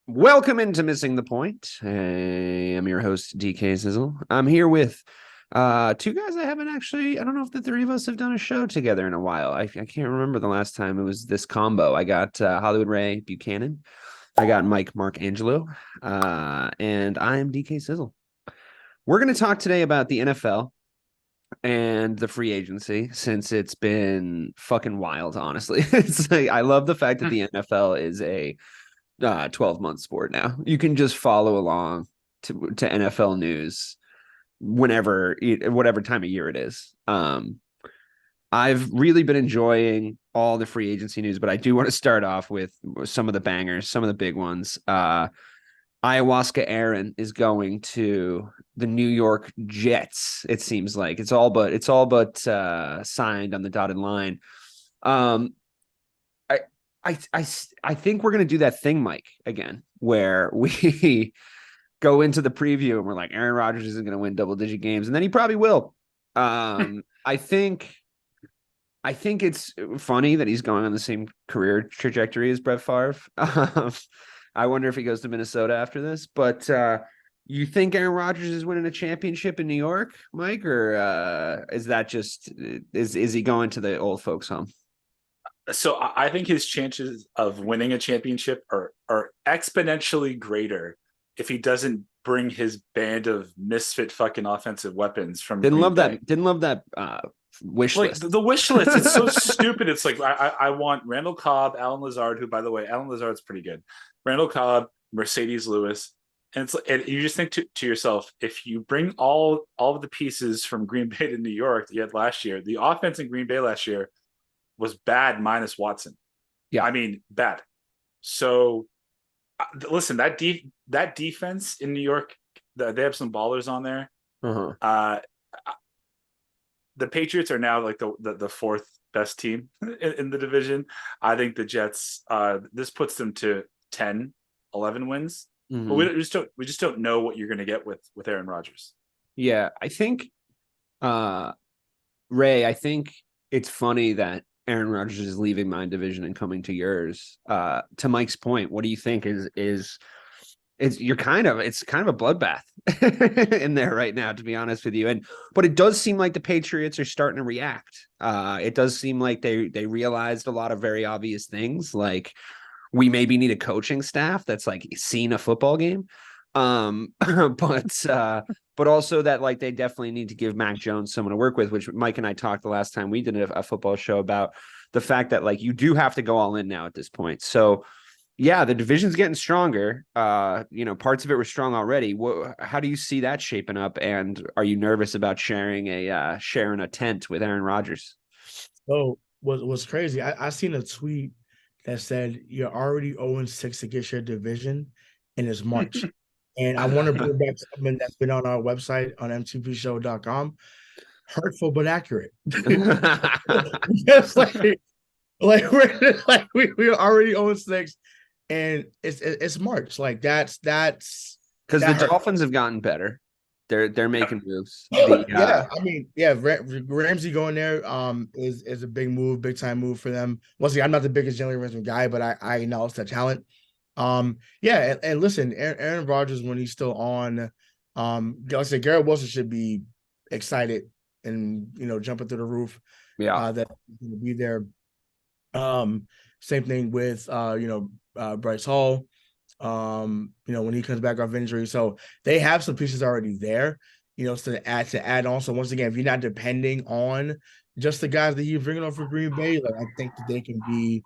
Welcome into Missing the Point. Hey, I'm your host, DK Sizzle. I'm here with two guys I don't know if the three of us have done a show together in a while. I can't remember the last time it was this combo. I got Hollywood Ray Buchanan. I got Mike Marcangelo. And I am DK Sizzle. We're going to talk today about the NFL and the free agency since it's been fucking wild, honestly. It's like, I love the fact that the NFL is a 12-month sport now. You can just follow along to NFL news whatever time of year it is. I've really been enjoying all the free agency news, but I do want to start off with some of the bangers, some of the big ones. Ayahuasca Aaron is going to the New York Jets. It seems like it's all but signed on the dotted line. I think we're going to do that thing, Mike, again, where we go into the preview and we're like, Aaron Rodgers isn't going to win double-digit games, and then he probably will. I think it's funny that he's going on the same career trajectory as Brett Favre. I wonder if he goes to Minnesota after this. But you think Aaron Rodgers is winning a championship in New York, Mike, or is that just is he going to the old folks' home? So I think his chances of winning a championship are exponentially greater if he doesn't bring his band of misfit fucking offensive weapons from Didn't Green love Bay. that. Didn't love that wish Like list. the wish list, it's so stupid. It's like I want Randall Cobb, Alan Lazard, who by the way, Alan Lazard's pretty good. Randall Cobb, Mercedes Lewis, and it's and you just think to yourself, if you bring all of the pieces from Green Bay to New York that you had last year, the offense in Green Bay last year was bad minus Watson. Yeah. I mean, bad. So listen, that defense in New York, they have some ballers on there. Uh-huh. The Patriots are now like the fourth best team in the division. I think the Jets, this puts them to 10, 11 wins. Mm-hmm. But we just don't know what you're going to get with Aaron Rodgers. Yeah, I think Ray, I think it's funny that Aaron Rodgers is leaving my division and coming to yours. To Mike's point, what do you think is it's kind of a bloodbath in there right now, to be honest with you. But it does seem like the Patriots are starting to react. It does seem like they realized a lot of very obvious things, like we maybe need a coaching staff that's like seen a football game. But also that like they definitely need to give Mac Jones someone to work with, which Mike and I talked the last time we did a football show about the fact that like you do have to go all in now at this point. So yeah, the division's getting stronger. Parts of it were strong already. How do you see that shaping up? And are you nervous about sharing a tent with Aaron Rodgers? So what's crazy? I seen a tweet that said you're already 0-6 against your division, and it's March. And I want to bring back something that's been on our website on mtpshow.com. Hurtful but accurate. Just we're already 0-6, and it's March. Like that's because the Dolphins have gotten better. They're making moves. Ramsey going there is a big move, big time move for them. Once again, I'm not the biggest Jalen Ramsey guy, but I acknowledge that talent. And listen, Aaron Rodgers, when he's still on, like I said, Garrett Wilson should be excited and jumping through the roof. Yeah, that he's going to be there. Same thing with Bryce Hall. When he comes back off injury, so they have some pieces already there. To add on. So once again, if you're not depending on just the guys that you're bringing on for Green Bay, like I think that they can be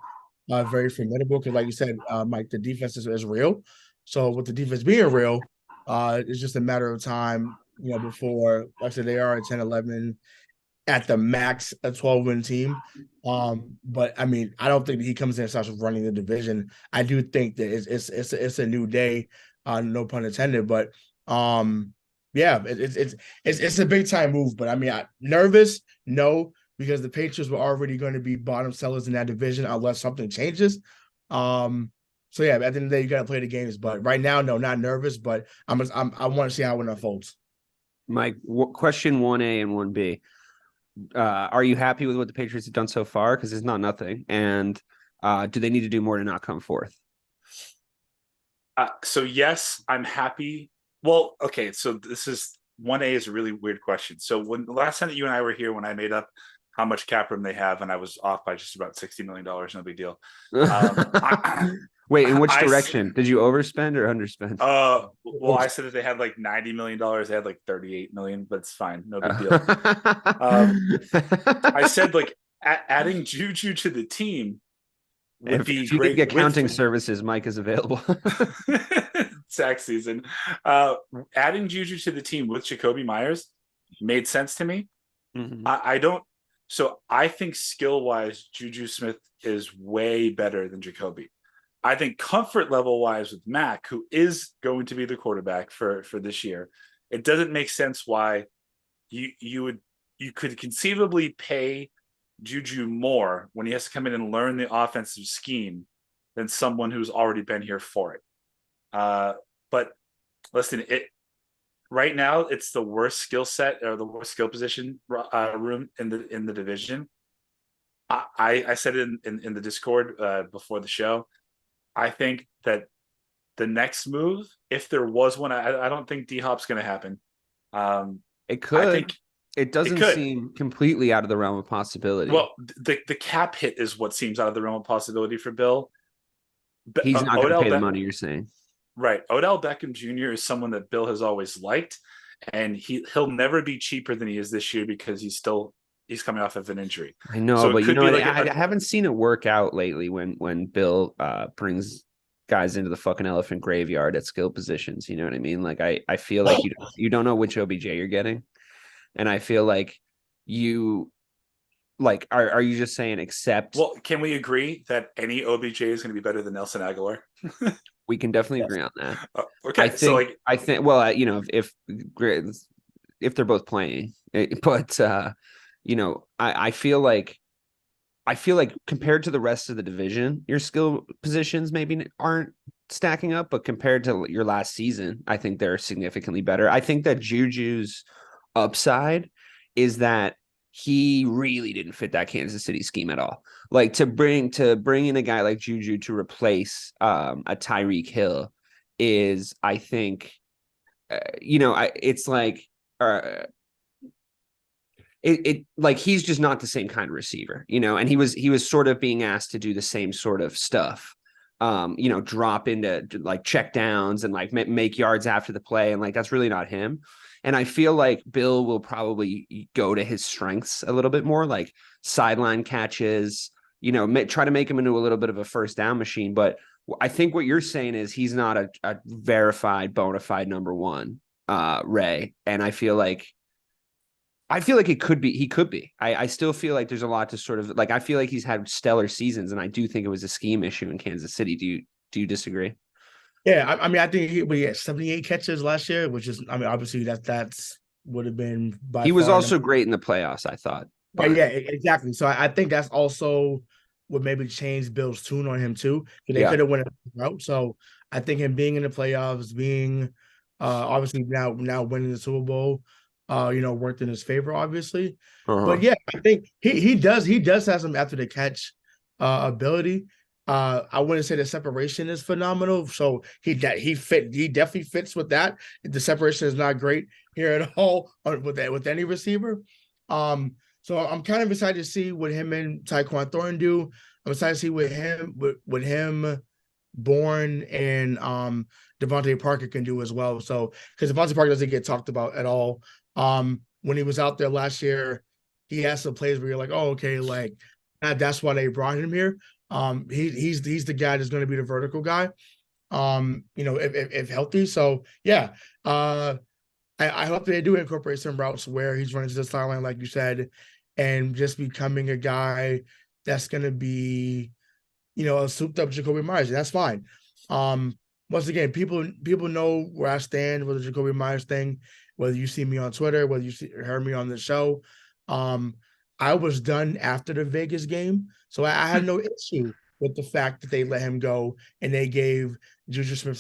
very formidable because, like you said, Mike, the defense is real. So with the defense being real, it's just a matter of time, before, like I said, they are at 10, 11, at the max, a 12-win team. But I mean, I don't think that he comes in and starts running the division. I do think that it's a new day, no pun intended. But it's a big time move. But I mean, nervous, no, because the Patriots were already going to be bottom sellers in that division unless something changes. So yeah, at the end of the day, you got to play the games. But right now, no, not nervous. But I want to see how it unfolds. Mike, question 1A and 1B. Are you happy with what the Patriots have done so far? Because it's not nothing. And do they need to do more to not come fourth? So yes, I'm happy. Well, okay. So this is 1A is a really weird question. So when the last time that you and I were here, when I made up how much cap room they have, and I was off by just about $60 million, no big deal. Wait, in which I direction? Did you overspend or underspend? Well, I said that they had like $90 million. They had like 38 million, but it's fine, no big deal. I said like adding JuJu to the team would be if you great. need accounting services, Mike is available. Tax season. Adding JuJu to the team with Jacoby Myers made sense to me. Mhm. I don't. So I think skill wise, JuJu Smith is way better than Jacoby. I think comfort level wise with Mac, who is going to be the quarterback for this year, it doesn't make sense why you could conceivably pay JuJu more when he has to come in and learn the offensive scheme than someone who's already been here for it. But listen, right now it's the worst skill set or the worst skill position room in the division. I said it in the Discord before the show. I think that the next move, if there was one, I don't think D-Hop's going to happen. It could. I think it doesn't seem completely out of the realm of possibility. Well, the cap hit is what seems out of the realm of possibility for Bill. He's not going to pay the money, you're saying. Right. Odell Beckham Jr. is someone that Bill has always liked, and he'll never be cheaper than he is this year because he's coming off of an injury. I know, so but I haven't seen it work out lately when Bill brings guys into the fucking elephant graveyard at skill positions. You know what I mean? Like I feel like you don't know which OBJ you're getting, and I feel like are you just saying accept? Well, can we agree that any OBJ is going to be better than Nelson Aguilar? We can definitely agree on that. Okay, I think well, if they're both playing, but I feel like compared to the rest of the division, your skill positions maybe aren't stacking up, but compared to your last season, I think they're significantly better. I think that JuJu's upside is that he really didn't fit that Kansas City scheme at all. Like to bring in a guy like JuJu to replace a Tyreek Hill is, I think, it's like like he's just not the same kind of receiver, and he was sort of being asked to do the same sort of stuff, drop into like check downs and like make yards after the play. And like, that's really not him. And I feel like Bill will probably go to his strengths a little bit more, like sideline catches, try to make him into a little bit of a first down machine. But I think what you're saying is he's not a verified bona fide number one, Ray. And I feel like he could be. I still feel like there's a lot to sort of like, I feel like he's had stellar seasons, and I do think it was a scheme issue in Kansas City. Do you disagree? Yeah, I mean, I think he had 78 catches last year, which is, I mean, obviously that's would have been by he was also great in the playoffs, I thought. But yeah, exactly. So I think that's also what maybe changed Bill's tune on him too, because they could have went a route. So I think him being in the playoffs, being obviously now winning the Super Bowl, worked in his favor, obviously. But yeah, I think he does have some after the catch ability. I wouldn't say the separation is phenomenal. So he definitely fits with that. The separation is not great here at all with any receiver. So I'm kind of excited to see what him and Tyquan Thornton do. I'm excited to see what him, Bourne, and Devontae Parker can do as well. So because Devontae Parker doesn't get talked about at all. When he was out there last year, he had some plays where you're like, oh, okay, like that's why they brought him here. He's the guy that's going to be the vertical guy. If healthy. So yeah, I hope they do incorporate some routes where he's running to the sideline, like you said, and just becoming a guy that's going to be, a souped up Jacoby Myers. That's fine. Once again, people know where I stand with the Jacoby Myers thing. Whether you see me on Twitter, whether you heard me on the show, I was done after the Vegas game, so I had no issue with the fact that they let him go and they gave JuJu Smith,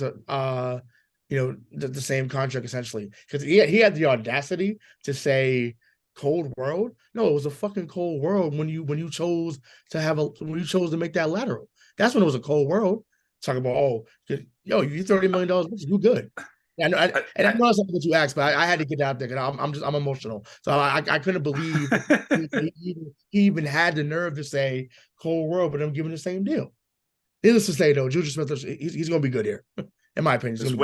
the same contract essentially, because he had the audacity to say cold world. No, it was a fucking cold world when you chose to make that lateral. That's when it was a cold world. talk about, yo, you $30 million, you good. And I know that's something that you asked, but I had to get out there because I'm emotional. So I couldn't believe he even had the nerve to say cold world, but I'm giving the same deal. Needless to say, though, JuJu Smith, he's going to be good here, in my opinion. There's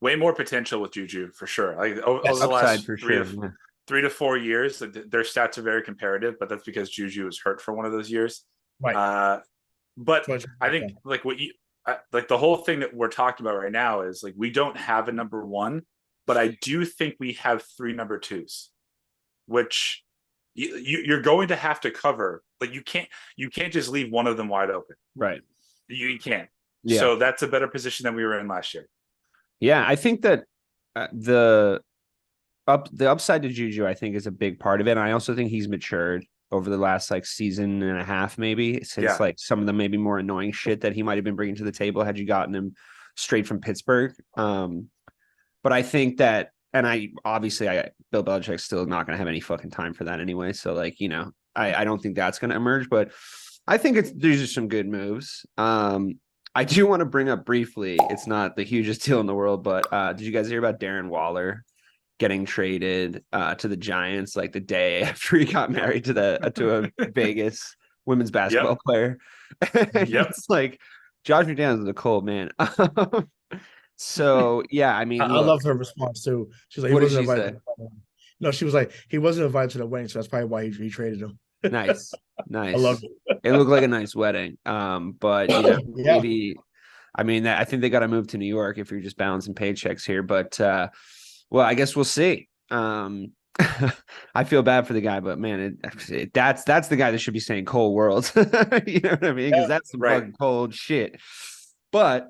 way more potential with JuJu for sure. Like over the last for 3 to 4 years, their stats are very comparative, but that's because JuJu was hurt for one of those years. Right. But I think like like the whole thing that we're talking about right now is like we don't have a number one, but I do think we have 3 number twos, which you're going to have to cover. Like you can't just leave one of them wide open. Right. You can't. Yeah. So that's a better position than we were in last year. Yeah, I think that the upside to JuJu, I think, is a big part of it. And I also think he's matured over the last like season and a half, maybe, since like some of the maybe more annoying shit that he might have been bringing to the table had you gotten him straight from Pittsburgh. But I think that, and Bill Belichick's still not going to have any fucking time for that anyway. So like, I don't think that's going to emerge, but I think these are some good moves. I do want to bring up briefly, it's not the hugest deal in the world, but did you guys hear about Darren Waller getting traded to the Giants like the day after he got married to a Vegas women's basketball player? It's like Josh McDaniels is a cold man. So yeah, I mean, I love her response too. She's like, what did she say? No, she was like, he wasn't invited to the wedding, so that's probably why he traded him. Nice. I love it. It looked like a nice wedding. But maybe, I mean, I think they got to move to New York if you're just balancing paychecks here. But well, I guess we'll see. I feel bad for the guy, but man, that's the guy that should be saying cold world. You know what I mean? Because that's some fucking cold shit. But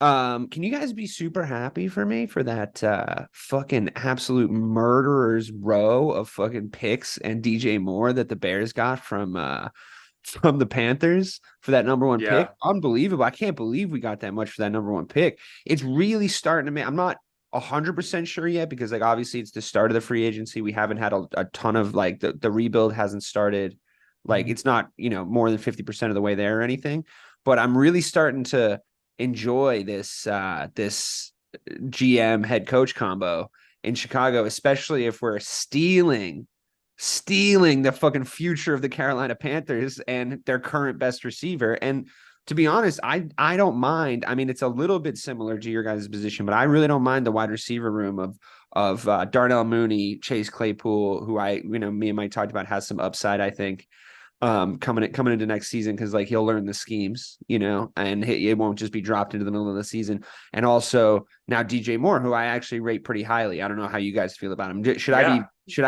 can you guys be super happy for me for that fucking absolute murderer's row of fucking picks and DJ Moore that the Bears got from the Panthers for that number one pick? Unbelievable. I can't believe we got that much for that number one pick. It's really starting to make, I'm not 100% sure yet because like obviously it's the start of the free agency. We haven't had a ton of like the rebuild hasn't started. Like it's not, more than 50% of the way there or anything, but I'm really starting to enjoy this GM head coach combo in Chicago, especially if we're stealing the fucking future of the Carolina Panthers and their current best receiver. And to be honest, I don't mind. I mean, it's a little bit similar to your guys' position, but I really don't mind the wide receiver room of Darnell Mooney, Chase Claypool, who me and Mike talked about has some upside, I think. Coming into next season because like he'll learn the schemes, and it won't just be dropped into the middle of the season. And also now DJ Moore, who I actually rate pretty highly. I don't know how you guys feel about him. Should I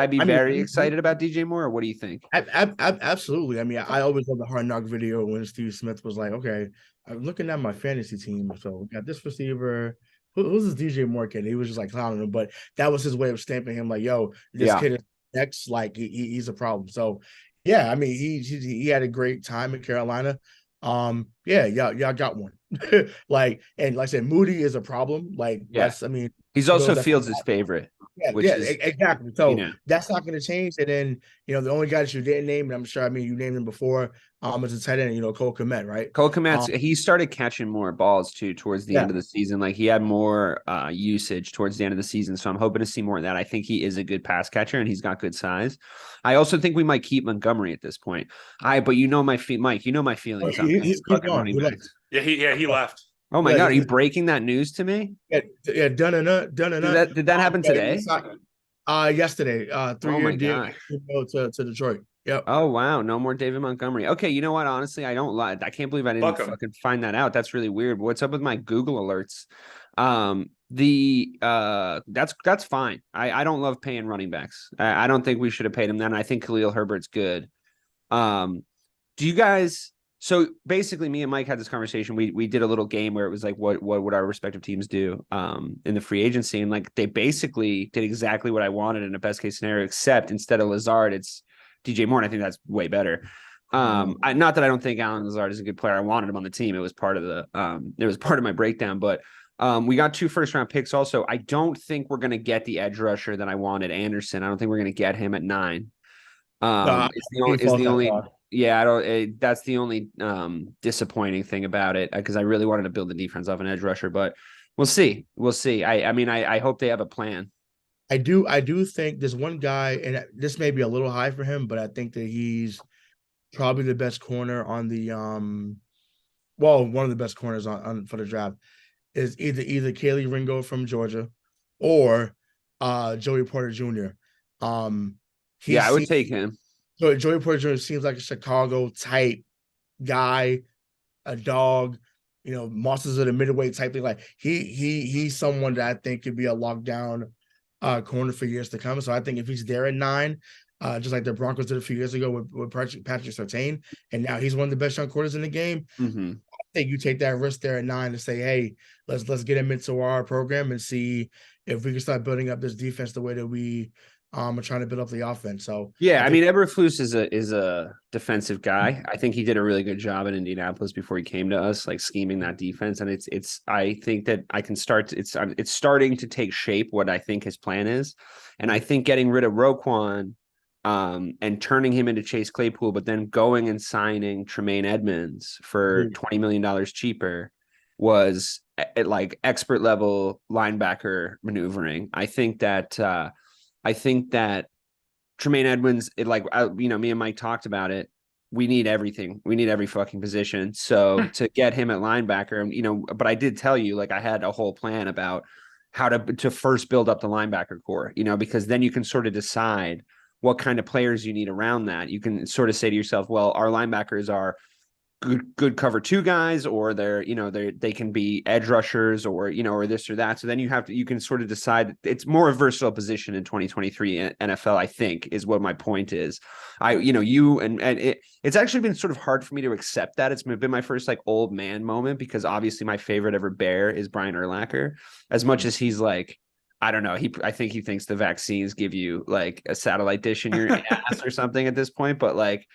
be very excited about DJ Moore, or what do you think? Absolutely. I mean, I always love the Hard Knock video when Steve Smith was like, "Okay, I'm looking at my fantasy team, so we got this receiver." Who's this DJ Moore kid? He was just like clowning him, but that was his way of stamping him like, "Yo, this kid is next. Like he's a problem." So. Yeah, I mean, he had a great time in Carolina. Y'all got one. And like I said, Moody is a problem. Like, yes, I mean, he's also Fields' favorite. Exactly. So that's not going to change. And then the only guy that you didn't name, and I'm sure, you named him before, is a tight end. Cole Kmet, right? Cole Kmet, he started catching more balls too towards the end of the season. Like he had more usage towards the end of the season. So I'm hoping to see more of that. I think he is a good pass catcher and he's got good size. I also think we might keep Montgomery at this point. But Mike, my feelings. He's gone. He left. Oh my God, are you breaking that news to me? Yeah, done. Did that happen today? Yesterday. 3-year deal to Detroit. Yep. Oh wow, no more David Montgomery. Okay, you know what? Honestly, I don't lie. I can't believe I didn't fucking find that out. That's really weird. What's up with my Google alerts? That's fine. I don't love paying running backs. I don't think we should have paid him then. I think Khalil Herbert's good. Do you guys? So basically, me and Mike had this conversation. We did a little game where it was like, what would our respective teams do in the free agency? And like they basically did exactly what I wanted in a best case scenario, except instead of Lazard, it's DJ Moore. And I think that's way better. Not that I don't think Allen Lazard is a good player. I wanted him on the team. It was part of my breakdown. But we got 2 first-round picks. Also, I don't think we're going to get the edge rusher that I wanted, Anderson. I don't think we're going to get him at 9. Is the only. Yeah, I don't. That's the only disappointing thing about it because I really wanted to build the defense off an edge rusher, but we'll see. We'll see. I mean, I hope they have a plan. I do think there's one guy, and this may be a little high for him, but I think that he's probably the best corner on the one of the best corners on for the draft is either Kaylee Ringo from Georgia or Joey Porter Jr. Yeah, I would take him. So Joey Porter Jr. seems like a Chicago type guy, a dog, monsters of the middleweight type thing. Like he's someone that I think could be a lockdown corner for years to come. So I think if he's there at 9, just like the Broncos did a few years ago with Patrick Surtain, and now he's one of the best young corners in the game. Mm-hmm. I think you take that risk there at 9 to say, hey, let's get him into our program and see if we can start building up this defense the way that we are trying to build up the offense. So yeah, I mean, Eberflus is a defensive guy. I think he did a really good job in Indianapolis before he came to us, like scheming that defense. And it's I think that I can start. It's starting to take shape what I think his plan is, and I think getting rid of Roquan, and turning him into Chase Claypool, but then going and signing Tremaine Edmonds for $20 million cheaper was like expert level linebacker maneuvering. I think that Tremaine Edmonds, me and Mike talked about it. We need everything. We need every fucking position. So to get him at linebacker, but I did tell you, like, I had a whole plan about how to first build up the linebacker core, because then you can sort of decide what kind of players you need around that. You can sort of say to yourself, well, our linebackers are good cover 2 guys, or they can be edge rushers, or this or that. So then you can sort of decide. It's more a versatile position in 2023 NFL, I think, is what my point is. It's actually been sort of hard for me to accept that. It's been my first like old man moment, because obviously my favorite ever Bear is Brian Urlacher. As much as he's like, I don't know. I think he thinks the vaccines give you like a satellite dish in your ass or something at this point. But like,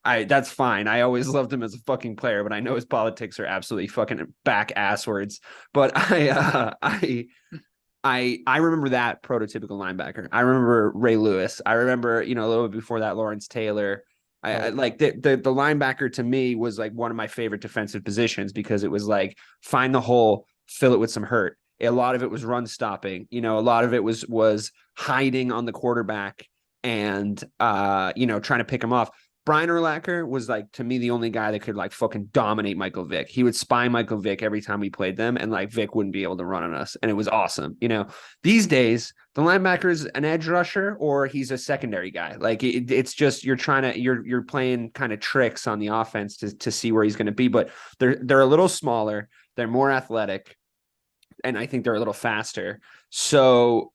that's fine. I always loved him as a fucking player, but I know his politics are absolutely fucking back asswards. But I remember that prototypical linebacker. I remember Ray Lewis. I remember, a little bit before that, Lawrence Taylor. I like the linebacker to me was like one of my favorite defensive positions, because it was like find the hole, fill it with some hurt. A lot of it was run stopping. A lot of it was hiding on the quarterback and trying to pick him off. Brian Urlacher was like, to me, the only guy that could like fucking dominate Michael Vick. He would spy Michael Vick every time we played them, and like Vick wouldn't be able to run on us. And it was awesome. These days, the linebacker is an edge rusher or he's a secondary guy. Like it's just, you're playing kind of tricks on the offense to see where he's going to be, but they're a little smaller. They're more athletic. And I think they're a little faster. So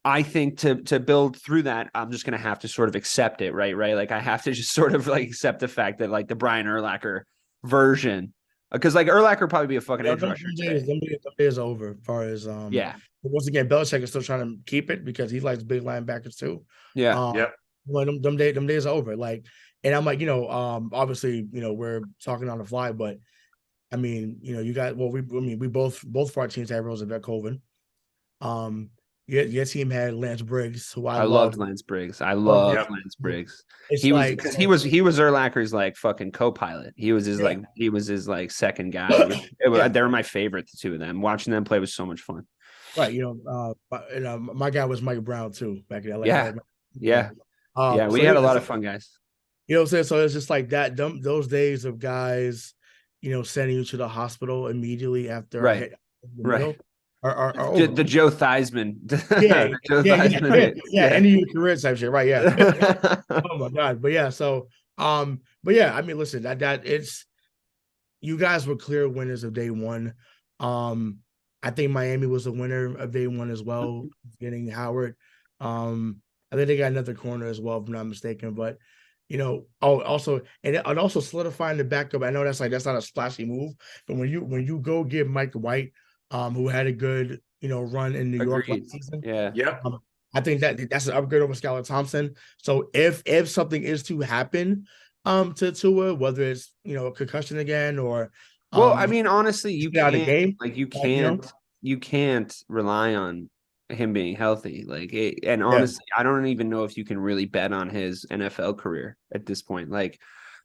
I think to build through that, I'm just going to have to sort of accept it, right? Like I have to just sort of like accept the fact that like the Brian Urlacher version, because like Urlacher would probably be a fucking edge rusher. Them days over as far as yeah. Once again, Belichick is still trying to keep it because he likes big linebackers too. Yeah. Well, them days are over. Like, and I'm like, obviously, we're talking on the fly, but I mean, you got we both of our teams had Roosevelt Colvin. Your team had Lance Briggs, who I loved Lance Briggs. I loved Lance Briggs. He was Urlacher's like fucking co-pilot. He was his like second guy. They were my favorite, the two of them. Watching them play was so much fun. Right, my guy was Mike Brown too back in LA. We had a lot of fun guys. You know what I'm saying? So it's just like that. Those days of guys, sending you to the hospital immediately after right. Are the Joe Theismann. End of your career type shit, right? Yeah. Oh my god. But yeah, so I mean, listen, that it's, you guys were clear winners of day one. I think Miami was the winner of day one as well, getting Howard. I think they got another corner as well, if I'm not mistaken. But also solidifying the backup. I know that's not a splashy move, but when you go get Mike White, who had a good run in New York last season, I think that's an upgrade over Skylar Thompson. So if something is to happen to Tua, whether it's a concussion again or I mean, honestly, you can't, game, like you can't rely on him being healthy. Honestly, I don't even know if you can really bet on his NFL career at this point. Like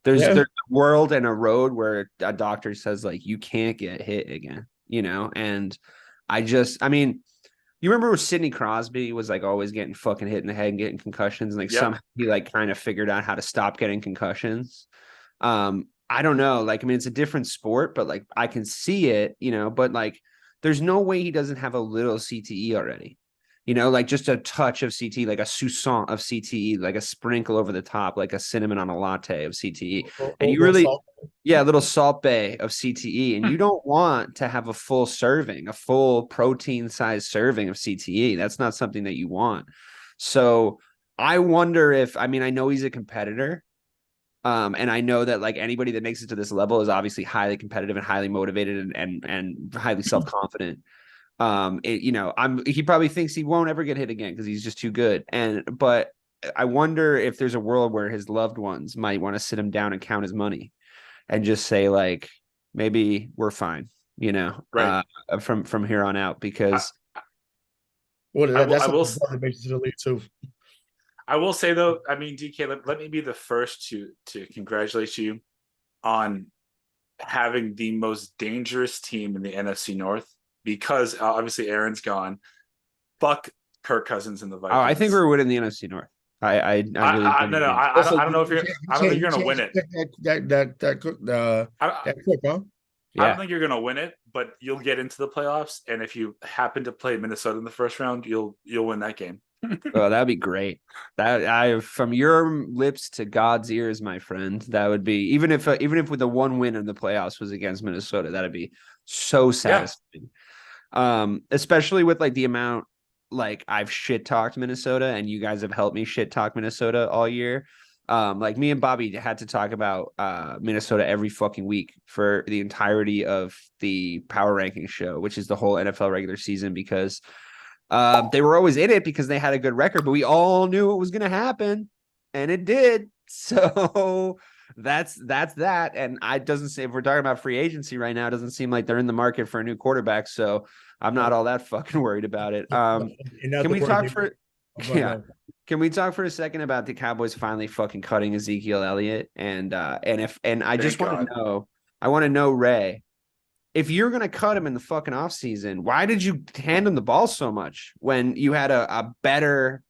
There's Yeah. there's a world and a road where a doctor says like you can't get hit again, and I mean, you remember when Sidney Crosby was like always getting fucking hit in the head and getting concussions, and like Yep. somehow he like kind of figured out how to stop getting concussions. I don't know. Like, I mean, it's a different sport, but like I can see it, but like there's no way he doesn't have a little CTE already. Like just a touch of CTE, like a soupçon of CTE, like a sprinkle over the top, like a cinnamon on a latte of CTE. And you really, yeah, a little salt bay of CTE. And you don't want to have a full serving, a full protein sized serving of CTE. That's not something that you want. So I wonder I know he's a competitor. And I know that like anybody that makes it to this level is obviously highly competitive and highly motivated and highly self-confident. He probably thinks he won't ever get hit again because he's just too good. But I wonder if there's a world where his loved ones might want to sit him down and count his money and just say like, maybe we're fine, Right. From here on out, because that's I will something that makes it to the league too. I will say though, I mean, DK, let me be the first to congratulate you on having the most dangerous team in the NFC North, because obviously Aaron's gone. Fuck Kirk Cousins and the Vikings. Oh, I think we're winning the NFC North. I really no. I don't know if you're. I don't think you're gonna win it. That quick, huh? I don't think you're gonna win it, but you'll get into the playoffs, and if you happen to play Minnesota in the first round, you'll win that game. Oh, that'd be great. From your lips to God's ears, my friend, that would be, even if with the one win in the playoffs was against Minnesota, that'd be so satisfying. Yeah. Especially with like the amount like I've shit talked Minnesota and you guys have helped me shit talk Minnesota all year. Like me and Bobby had to talk about Minnesota every fucking week for the entirety of the power ranking show, which is the whole NFL regular season, because they were always in it because they had a good record, but we all knew it was going to happen, and it did. So that's that. And I doesn't say, if we're talking about free agency right now, it doesn't seem like they're in the market for a new quarterback. So I'm not all that fucking worried about it. Can we talk for? Yeah. Can we talk for a second about the Cowboys finally fucking cutting Ezekiel Elliott? And I just want to know, Ray, if you're going to cut him in the fucking offseason, why did you hand him the ball so much when you had a better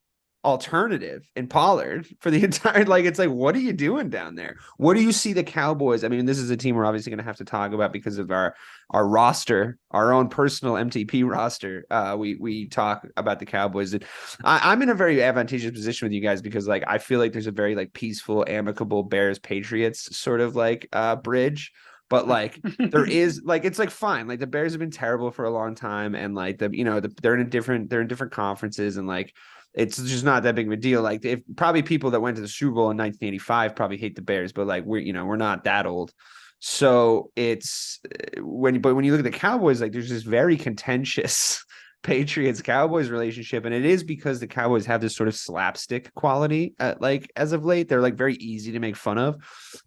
alternative in Pollard for the entire, like, it's like, what are you doing down there? What do you see the Cowboys? I mean, this is a team we're obviously going to have to talk about because of our roster, our own personal MTP roster. We talk about the Cowboys. And I'm in a very advantageous position with you guys because like, I feel like there's a very like peaceful, amicable Bears Patriots sort of like bridge. But like there is like, it's like fine. Like the Bears have been terrible for a long time. And like they're in different conferences, and like, it's just not that big of a deal. Like if probably people that went to the Super Bowl in 1985 probably hate the Bears, but like we're not that old. So it's when you look at the Cowboys, like there's this very contentious Patriots Cowboys relationship. And it is because the Cowboys have this sort of slapstick quality like as of late. They're like very easy to make fun of,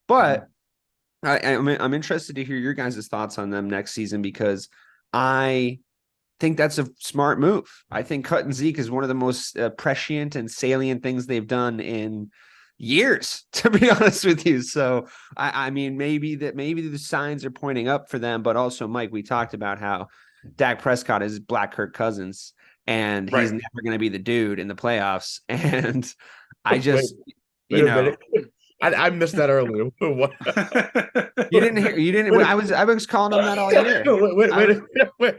but I'm interested to hear your guys' thoughts on them next season, because I think that's a smart move. I think cutting Zeke is one of the most prescient and salient things they've done in years, to be honest with you. So I mean, maybe the signs are pointing up for them, but also, Mike, we talked about how Dak Prescott is Black Kirk Cousins, and he's never going to be the dude in the playoffs. And I just, wait a minute. I missed that earlier. What? You didn't. I was calling him that all year. Wait.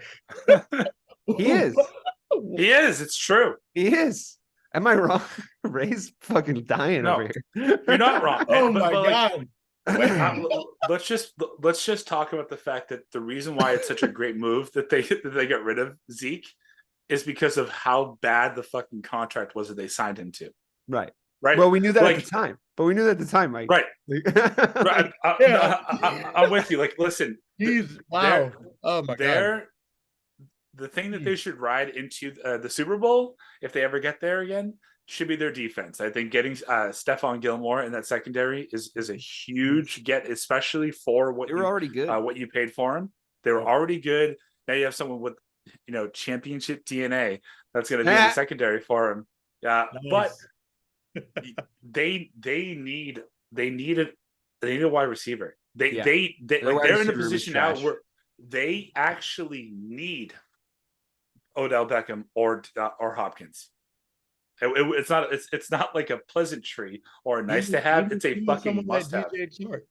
He is. He is. It's true. He is. Am I wrong? Ray's fucking dying over here. You're not wrong. Oh my God. Let's just talk about the fact that the reason why it's such a great move that they got rid of Zeke is because of how bad the fucking contract was that they signed him to. Right. Right. Well, we knew that at the time. Mike. Right. Right. I'm with you. Like, listen. Wow. Oh my God. The thing that they should ride into the Super Bowl, if they ever get there again, should be their defense. I think getting Stephon Gilmore in that secondary is a huge get, especially for what already good. What you paid for him. They were already good. Now you have someone with championship DNA that's going to be in the secondary for him. Yeah, nice. But they need They need a wide receiver. They Yeah. they Their wide they're in a receiver room is position now trash. where they actually need Odell Beckham or Hopkins. It's not like a pleasantry or a nice to have. It's a Even fucking someone like must have. DJ Chark,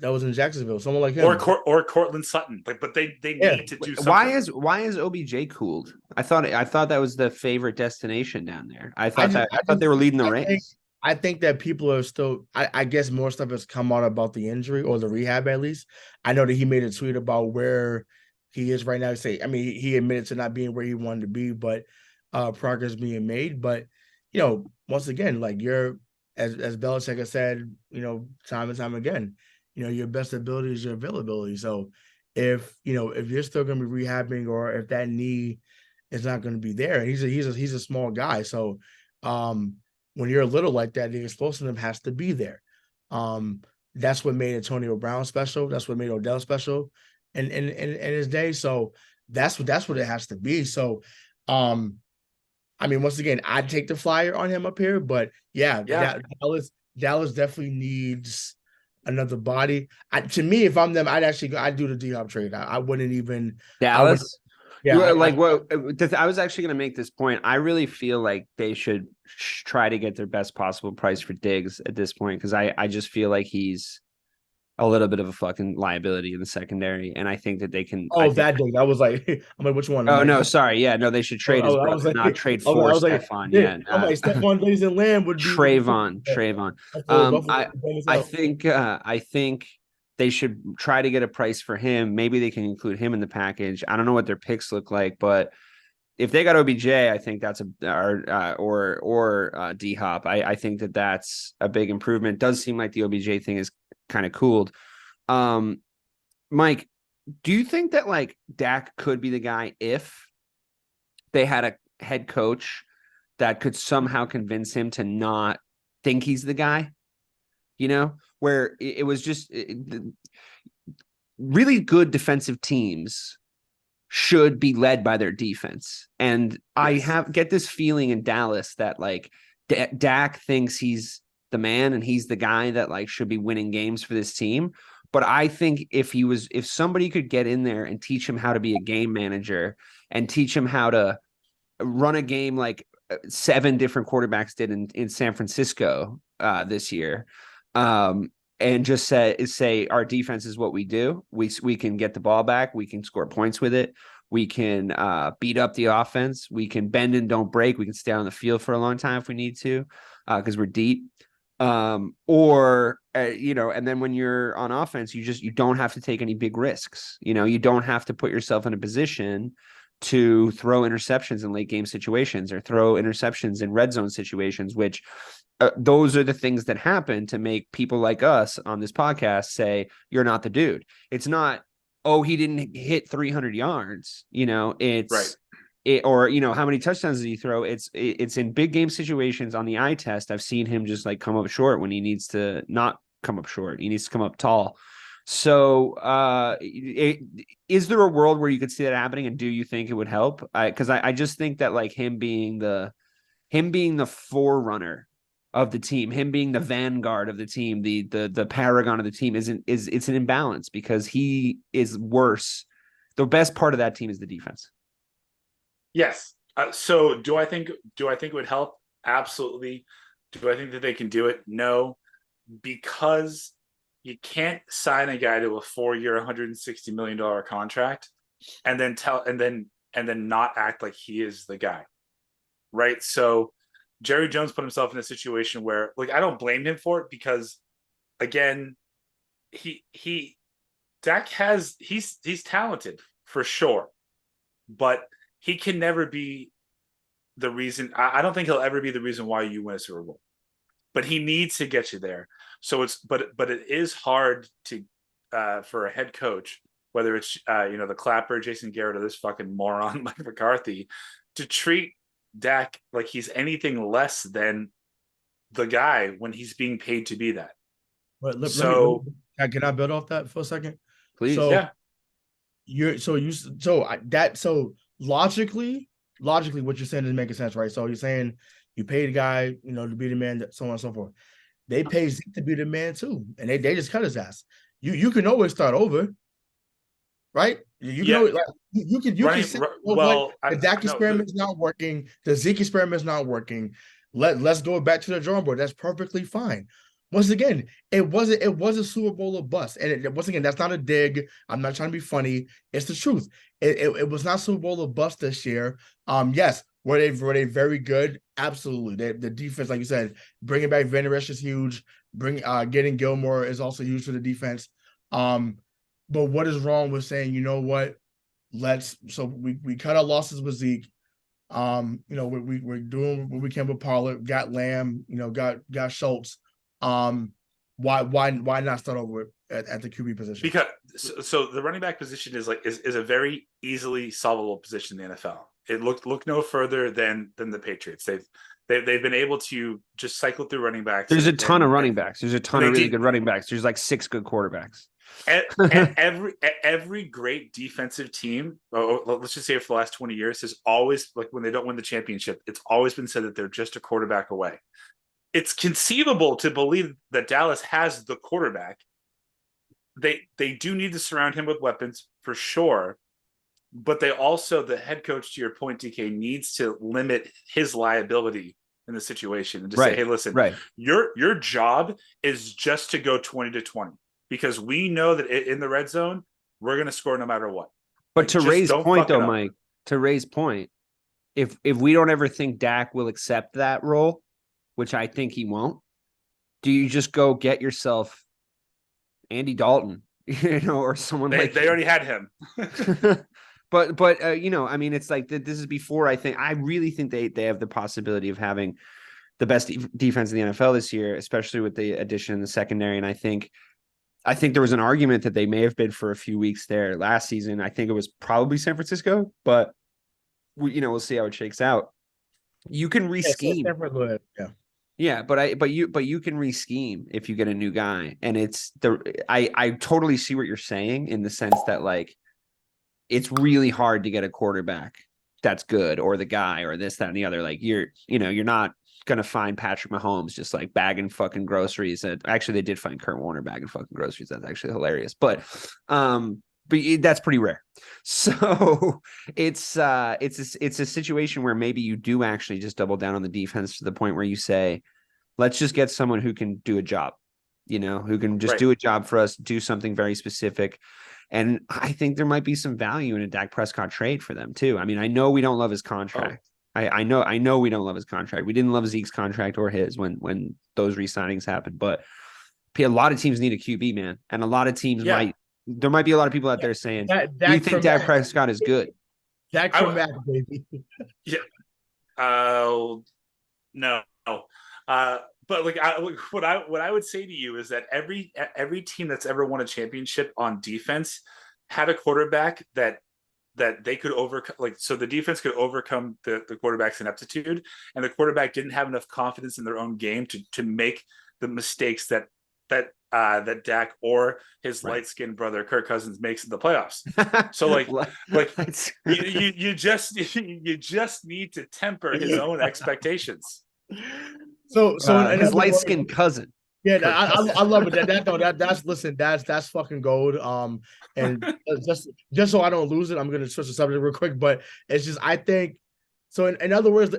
that was in Jacksonville. Someone like Or him. Cortland Sutton. But they Yeah. need to do Why something. is OBJ cooled? I thought that was the favorite destination down there. I I thought they were leading the I think, race. I think that people are still. I guess more stuff has come out about the injury or the rehab at least. I know that he made a tweet about where he is right now. He admitted to not being where he wanted to be, but progress being made. But once again, like as Belichick has said, time and time again, your best ability is your availability. So if you're still going to be rehabbing, or if that knee is not going to be there, he's a small guy, so when you're a little like that, the explosiveness has to be there. That's what made Antonio Brown special. That's what made Odell special in his day. So that's what it has to be. So, once again, I'd take the flyer on him up here, but yeah. Dallas definitely needs another body. To me, if I'm them, I'd do the D-Hop trade. I wouldn't even Dallas. Yeah, I was actually going to make this point. I really feel like they should try to get their best possible price for Diggs at this point, because I just feel like he's a little bit of a fucking liability in the secondary, and I think that they can. That Diggs. I was like, I'm like, which one? Oh no, sorry, yeah, no, they should trade his brother, like, not trade for Stephon. Yeah, Yeah, I'm like, Stephon Diggs and Lamb would be Trayvon. I think they should try to get a price for him. Maybe they can include him in the package. I don't know what their picks look like, but if they got OBJ, I think that's or D Hop. I think that's a big improvement. It does seem like the OBJ thing is kind of cooled. Mike, do you think that like Dak could be the guy if they had a head coach that could somehow convince him to not think he's the guy? Where it was just really good defensive teams should be led by their defense. And yes. I get this feeling in Dallas that like Dak thinks he's the man and he's the guy that like should be winning games for this team. But I think if somebody could get in there and teach him how to be a game manager and teach him how to run a game like 7 different quarterbacks did in San Francisco this year, and just say our defense is what we do. We can get the ball back. We can score points with it. We can beat up the offense. We can bend and don't break. We can stay on the field for a long time if we need to, because we're deep. And then when you're on offense, you don't have to take any big risks. You don't have to put yourself in a position to throw interceptions in late game situations or throw interceptions in red zone situations, which those are the things that happen to make people like us on this podcast say, you're not the dude. It's not, oh, he didn't hit 300 yards. It's right. Or how many touchdowns did he throw? It's in big game situations on the eye test. I've seen him just like come up short when he needs to not come up short. He needs to come up tall. So is there a world where you could see that happening? And do you think it would help? Because I just think that like him being the forerunner of the team, him being the vanguard of the team, the paragon of the team it's an imbalance because he is worse. The best part of that team is the defense. Yes. So do I think it would help? Absolutely. Do I think that they can do it? No, because you can't sign a guy to a 4-year, $160 million contract and then not act like he is the guy. Right. So Jerry Jones put himself in a situation where, like, I don't blame him for it because, again, he's talented for sure, but he can never be the reason. I don't think he'll ever be the reason why you win a Super Bowl, but he needs to get you there. So but it is hard to for a head coach, whether it's the Clapper, Jason Garrett, or this fucking moron Mike McCarthy, to treat Dak like he's anything less than the guy when he's being paid to be that. Can I build off that for a second? Please. So, yeah. Logically, what you're saying is making sense, right? So you're saying you pay the guy, to be the man, so on and so forth. they pay Zeke to be the man too, and they just cut his ass. You can always start over, right? You can always, like, you can say, the Dak experiment is not working, the Zeke experiment is not working. Let's go back to the drawing board. That's perfectly fine. Once again, it was a Super Bowl of bust, and once again, that's not a dig. I'm not trying to be funny. It's the truth. It was not Super Bowl of bust this year. Yes, were they very good? Absolutely. The defense, like you said, bringing back Van Der Esch is huge. Getting Gilmore is also huge for the defense. But what is wrong with saying, you know what? We cut our losses with Zeke. We're doing what we can with Pollard, got Lamb, got Schultz. Why not start over at the QB position? Because so the running back position is a very easily solvable position in the NFL. It look no further than the Patriots. They've been able to just cycle through running backs. There's a ton of running backs. There's a ton of really good running backs. There's like 6 good quarterbacks. And every great defensive team, let's just say for the last 20 years, has always, like, when they don't win the championship, it's always been said that they're just a quarterback away. It's conceivable to believe that Dallas has the quarterback. They do need to surround him with weapons for sure, but they also, the head coach, to your point, DK, needs to limit his liability in the situation and just say, hey, listen, your job is just to go 20-20, because we know that in the red zone, we're going to score no matter what. But to Ray's point, though, Mike, to Ray's point, if we don't ever think Dak will accept that role, which I think he won't, do you just go get yourself Andy Dalton, or someone they already had him. But I mean, it's like this is before I really think they have the possibility of having the best defense in the NFL this year, especially with the addition in the secondary. And I think there was an argument that they may have bid for a few weeks there last season. I think it was probably San Francisco, but we'll see how it shakes out. You can re-scheme. Yeah, but you can re-scheme if you get a new guy. And I totally see what you're saying, in the sense that, like, it's really hard to get a quarterback that's good, or the guy, or this, that, and the other. Like, you're not gonna find Patrick Mahomes just like bagging fucking groceries. Actually, they did find Kurt Warner bagging fucking groceries. That's actually hilarious. But that's pretty rare. So it's a situation where maybe you do actually just double down on the defense to the point where you say, let's just get someone who can do a job, who can just do a job for us, do something very specific. And I think there might be some value in a Dak Prescott trade for them too. I mean, I know we don't love his contract. I know we don't love his contract. We didn't love Zeke's contract or his when those re-signings happened. But a lot of teams need a QB, man. And a lot of teams there might be a lot of people out there saying, do you think Dak Prescott is good? Dak Prescott, baby. No. But what I would say to you is that every team that's ever won a championship on defense had a quarterback that they could overcome. Like, so the defense could overcome the quarterback's ineptitude, and the quarterback didn't have enough confidence in their own game to make the mistakes that Dak or his light-skinned brother Kirk Cousins makes in the playoffs. So you just need to temper his own expectations. So his light-skinned cousin. Yeah, I love it. That's fucking gold. And just so I don't lose it, I'm gonna switch the subject real quick. But it's just, I think so. In other words,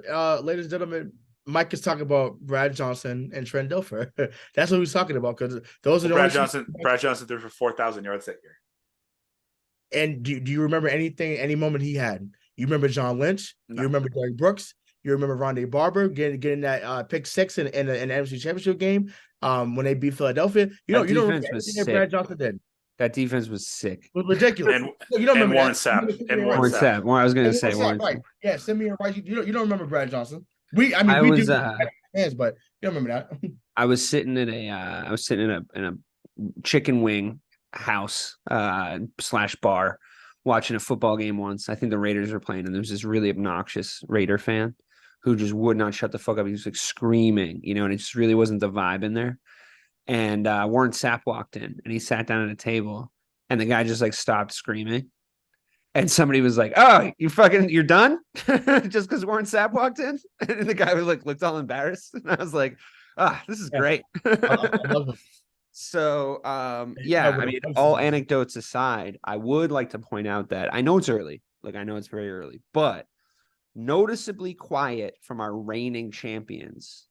ladies and gentlemen, Mike is talking about Brad Johnson and Trent Dilfer. That's what he's talking about, because those are Brad Johnson threw for 4,000 yards that year. And do you remember any moment he had? You remember John Lynch? No. You remember Derek Brooks? You remember Rondé Barber getting that pick six in the NFC Championship game when they beat Philadelphia? You don't remember anything that Brad Johnson did. That defense was sick. It was ridiculous. And you don't remember Warren Sapp. Well, I was going to say Warren. Right. Yeah, Simeon Rice. You don't remember Brad Johnson. We do fans, but you don't remember that. I was sitting in a chicken wing house / bar watching a football game once. I think the Raiders were playing, and there was this really obnoxious Raider fan who just would not shut the fuck up. He was like screaming, and it just really wasn't the vibe in there. And Warren Sapp walked in, and he sat down at a table, and the guy just like stopped screaming. And somebody was like, "Oh, you're done?" Just because Warren Sapp walked in, and the guy was like looked all embarrassed. And I was like, This is Yeah, great. I love it. So, Yeah, yeah, with I the mean, places all and stuff. anecdotes aside, I would like to point out that I know it's early. Like, I know it's very early, but noticeably quiet from our reigning champions,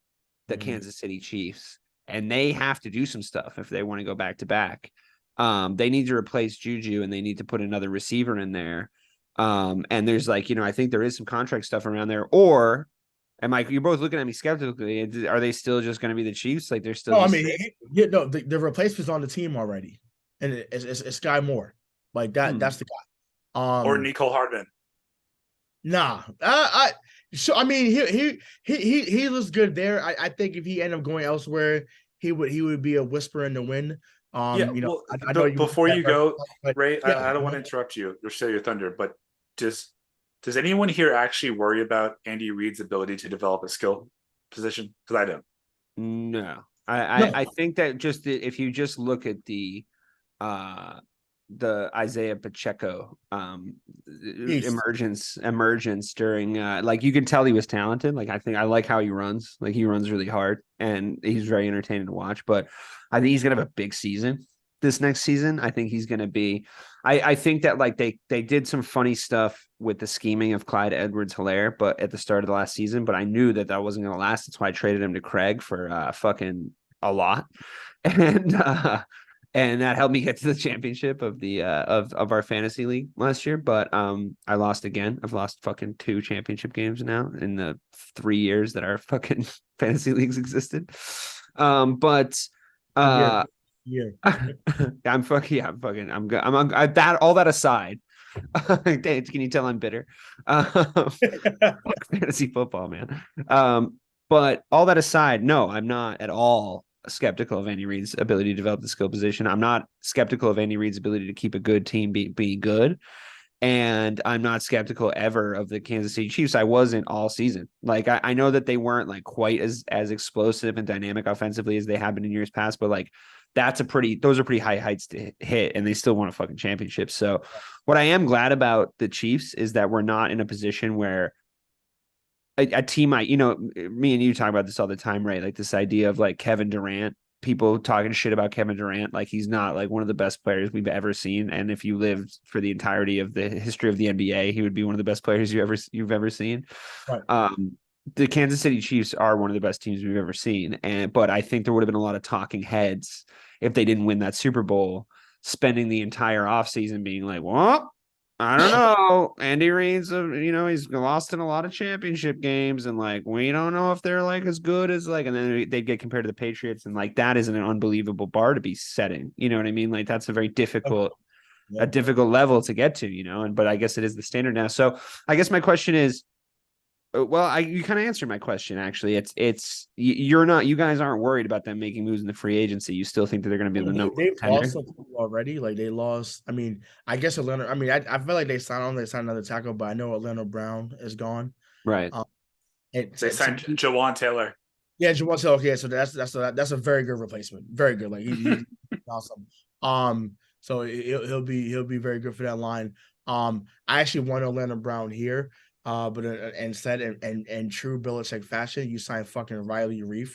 the Kansas City Chiefs, and they have to do some stuff if they want to go back to back. They need to replace JuJu and they need to put another receiver in there. And there's like, I think there is some contract stuff around there. Or, and Mike, you're both looking at me skeptically. Are they still just going to be the Chiefs? Like they're still No, I just mean, no, the replacement's on the team already, and it's Sky Moore. Like that. That's the guy. Or Nicole Hardman. Nah. So I mean, he looks good there. I think if he ended up going elsewhere, he would be a whisper in the wind. Yeah, Well, I know but you before you go, but Ray, yeah, I don't want to interrupt you or steal your thunder, but does anyone here actually worry about Andy Reid's ability to develop a skill position? Because I don't. No. no, I think that just if you just look at the Isaiah Pacheco East. emergence during like you can tell he was talented. Like I like how he runs. Like he runs really hard and he's very entertaining to watch. But I think he's gonna have a big season this next season. I think he's gonna be. I think that like they did some funny stuff with the scheming of Clyde Edwards-Helaire, but at the start of the last season. But I knew that wasn't gonna last. That's why I traded him to Craig for fucking a lot, and and that helped me get to the championship of the of our fantasy league last year. But I lost again. I've lost fucking 2 championship games now in the 3 years that our fucking fantasy leagues existed. But Yeah. I'm fucking that all that aside. Can you tell I'm bitter? Fantasy football, man. But all that aside, no, I'm not at all skeptical of Andy Reid's ability to develop the skill position. I'm not skeptical of Andy Reid's ability to keep a good team be good. And I'm not skeptical ever of the Kansas City Chiefs. I wasn't all season. Like I know that they weren't like quite as explosive and dynamic offensively as they have been in years past, but like those are pretty high heights to hit, and they still won a fucking championship. So what I am glad about the Chiefs is that we're not in a position where a team me and you talk about this all the time, right? Like this idea of like Kevin Durant, people talking shit about Kevin Durant, like he's not like one of the best players we've ever seen. And if you lived for the entirety of the history of the NBA, he would be one of the best players you've ever seen. Right. The Kansas City Chiefs are one of the best teams we've ever seen. But I think there would have been a lot of talking heads if they didn't win that Super Bowl, spending the entire offseason being like, well, I don't know. Andy Reid's, he's lost in a lot of championship games, and like we don't know if they're like as good as like, and then they'd get compared to the Patriots, and like that is an unbelievable bar to be setting. You know what I mean? Like that's a very difficult, level to get to. But I guess it is the standard now. So I guess my question is, well, you kind of answered my question. Actually, you guys aren't worried about them making moves in the free agency. You still think that they're going to be the number one They've contender? lost some people already. Like they lost. I mean, I guess Atlanta. I mean, I feel like they signed another tackle, but I know Atlanta Brown is gone. Right. They signed Jawan Taylor. Yeah, Jawan Taylor. Okay, so that's a very good replacement. Very good. Like he's awesome. So he'll be very good for that line. I actually want Atlanta Brown here. But instead, in true Belichick fashion, you sign fucking Riley Reef,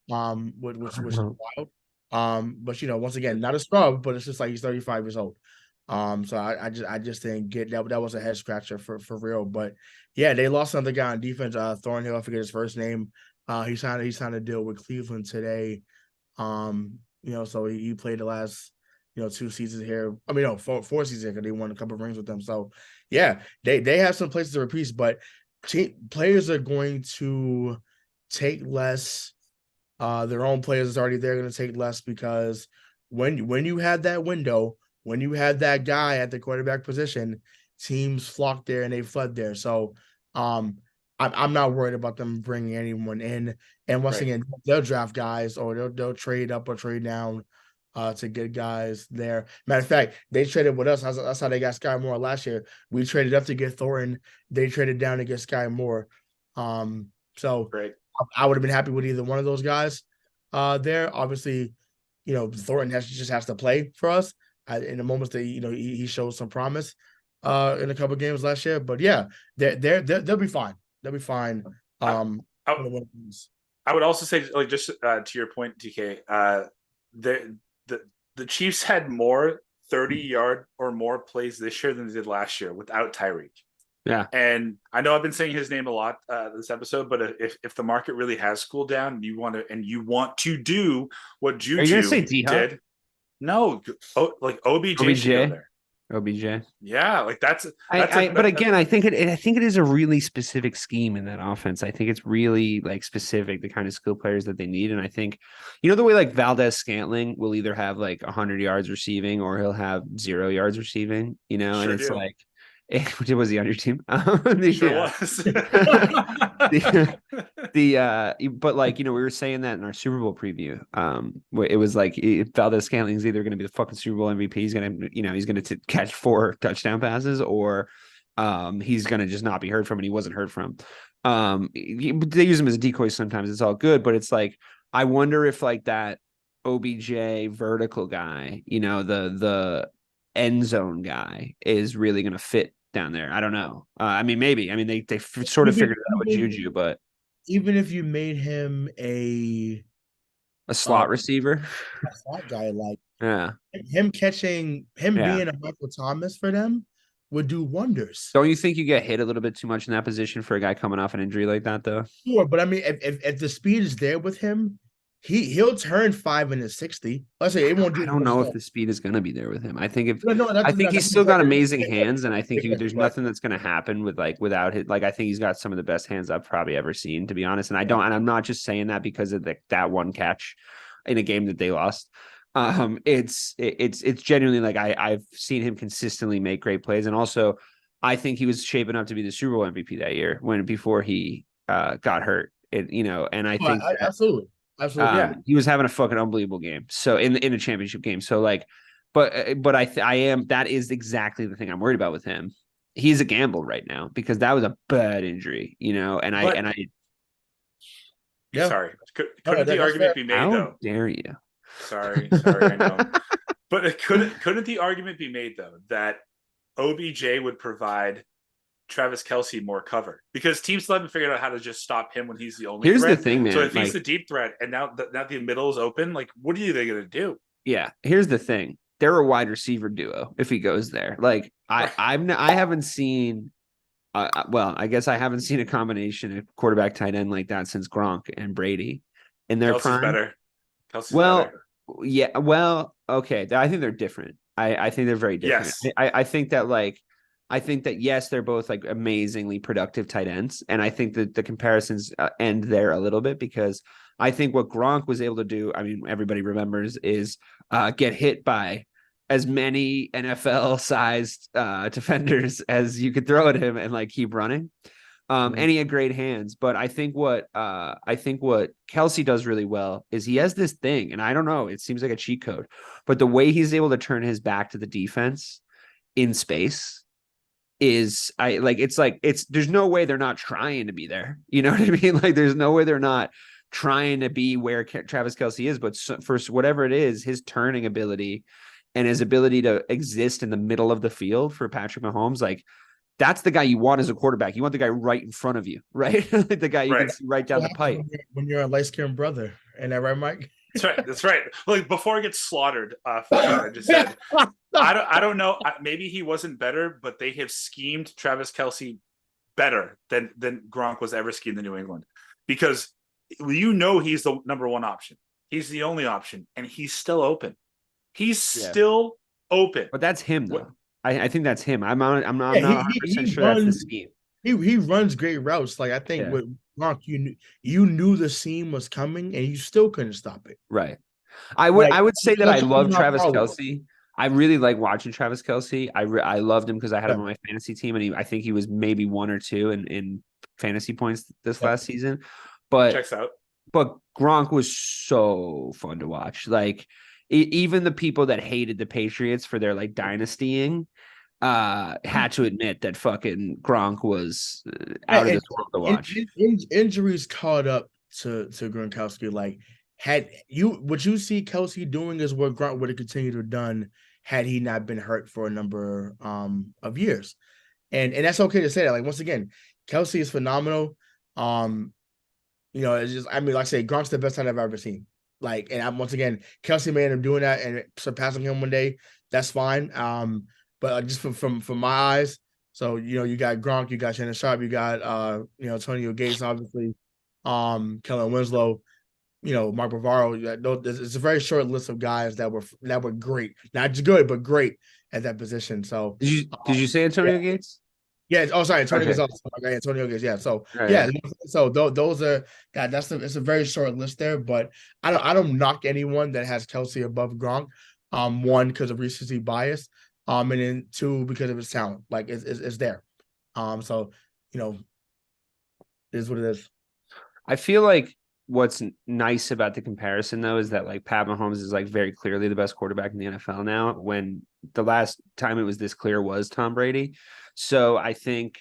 which is wild. But once again, not a scrub, but it's just like he's 35 years old. So I just think that was a head scratcher for real. But yeah, they lost another guy on defense, Thornhill. I forget his first name. He signed a deal with Cleveland today. So he played the last 2 seasons here. I mean, no, 4 seasons because they won a couple of rings with them. So yeah, they have some places to repeat, but players are going to take less. Their own players are already there going to take less because when you had that window, when you had that guy at the quarterback position, teams flocked there and they fled there. So I'm not worried about them bringing anyone in. And once again, they'll draft guys or they'll trade up or trade down to get guys there. Matter of fact, they traded with us. That's how they got Sky Moore last year. We traded up to get Thornton. They traded down to get Sky Moore. So Great. I would have been happy with either one of those guys there. Obviously, Thornton just has to play for us in the moments that he showed some promise in a couple of games last year. But yeah, they'll be fine. They'll be fine. I I would also say, like, just to your point, DK, the Chiefs had more 30-yard or more plays this year than they did last year without Tyreek. Yeah. And I know I've been saying his name a lot this episode, but if the market really has cooled down and you want to do what Are you gonna say JuJu D-Hop? did, no, like OBJ should go there. OBJ. Yeah, like that's but again, I think it is a really specific scheme in that offense. I think it's really like specific, the kind of skill players that they need. And I think, the way like Valdez-Scantling will either have like 100 yards receiving or he'll have 0 yards receiving, and it's do. like, was he on your team? Sure was. But like, we were saying that in our Super Bowl preview. Where it was like Valdez-Scantling is either going to be the fucking Super Bowl MVP. He's going to, he's going to catch 4 touchdown passes, or he's going to just not be heard from, and he wasn't heard from. They use him as a decoy sometimes. It's all good, but it's like, I wonder if like that OBJ vertical guy, the end zone guy, is really going to fit down there. I don't know. Maybe. They sort of figured it out with JuJu, but even if you made him a slot receiver, a slot guy, like him being a Michael Thomas for them would do wonders. Don't you think you get hit a little bit too much in that position for a guy coming off an injury like that, though? Sure, but if the speed is there with him, he'll turn 5 into 60. Let's say it won't do. I don't know if the speed is going to be there with him. I think I think he's still got amazing hands, and I think there's nothing that's going to happen without his. Like, I think he's got some of the best hands I've probably ever seen, to be honest. And I'm not just saying that because of that one catch in a game that they lost. It's genuinely like I've seen him consistently make great plays, and also I think he was shaping up to be the Super Bowl MVP that year before he got hurt. And I think absolutely. He was having a fucking unbelievable game. So in a championship game. So like, but that is exactly the thing I'm worried about with him. He's a gamble right now because that was a bad injury, Sorry. Couldn't the argument be made How though? Dare you? Sorry, I know. But couldn't the argument be made though that OBJ would provide Travis Kelce more cover, because teams still haven't figured out how to just stop him when he's the only Here's threat. the thing, man. So if he's the deep threat and now the middle is open, like, what are they going to do? Yeah. Here's the thing. They're a wide receiver duo if he goes there. Like, I haven't seen I guess I haven't seen a combination of quarterback tight end like that since Gronk and Brady in their prime. Better. Kelsey's better. Yeah. Well, okay. I think they're different. I think they're very different. Yes. I think that yes, they're both like amazingly productive tight ends, and I think that the comparisons end there a little bit, because I think what Gronk was able to do, everybody remembers, is get hit by as many NFL-sized defenders as you could throw at him and like keep running. And he had great hands, but I think what Kelce does really well is he has this thing, and I don't know, it seems like a cheat code, but the way he's able to turn his back to the defense in space is there's no way they're not trying to be there. You know what I mean? Like, there's no way they're not trying to be where Travis Kelce is, but for whatever it is, his turning ability and his ability to exist in the middle of the field for Patrick Mahomes, like, that's the guy you want as a quarterback. You want the guy right in front of you, right? Like the guy you can see right down the pipe. When you're a light-skinned brother, ain't that right, Mike? That's right. Like, before he gets slaughtered, I just said, I don't know. Maybe he wasn't better, but they have schemed Travis Kelce better than Gronk was ever schemed in New England, because he's the number one option. He's the only option, and he's still open. He's still open. But that's him, though. I think that's him. I'm not 100% sure that's the scheme. He runs great routes. Like, I think with Gronk, you knew the seam was coming, and you still couldn't stop it. Right. I would say that I love Travis Kelce. I really like watching Travis Kelce. I loved him because I had him on my fantasy team, and I think he was maybe 1 or 2 in fantasy points this last season. But checks out. But Gronk was so fun to watch. Like, even the people that hated the Patriots for their like dynastying had to admit that fucking Gronk was out of this world to watch. Injuries caught up to Gronkowski. Like, what you see Kelce doing is what Gronk would have continued to have done had he not been hurt for a number of years. And that's okay to say that. Like, once again, Kelce is phenomenal. It's just, I mean, like I say, Gronk's the best I've ever seen. Like, and once again, Kelce made him doing that and surpassing him one day. That's fine. But just from my eyes, so you got Gronk, you got Shannon Sharp, you got Antonio Gates, obviously, Kellen Winslow, Mark Bavaro. It's a very short list of guys that were great, not just good, but great at that position. So did you say Antonio Gates? Yeah. Oh, sorry, Antonio Okay. Gates. Okay, Antonio Gates. Yeah. So Right. So those are it's a very short list there, but I don't knock anyone that has Kelce above Gronk. One, because of recency bias. And then two, because of his talent. Like it's there. So it is what it is. I feel like what's nice about the comparison though is that like Pat Mahomes is like very clearly the best quarterback in the NFL now, when the last time it was this clear was Tom Brady. So I think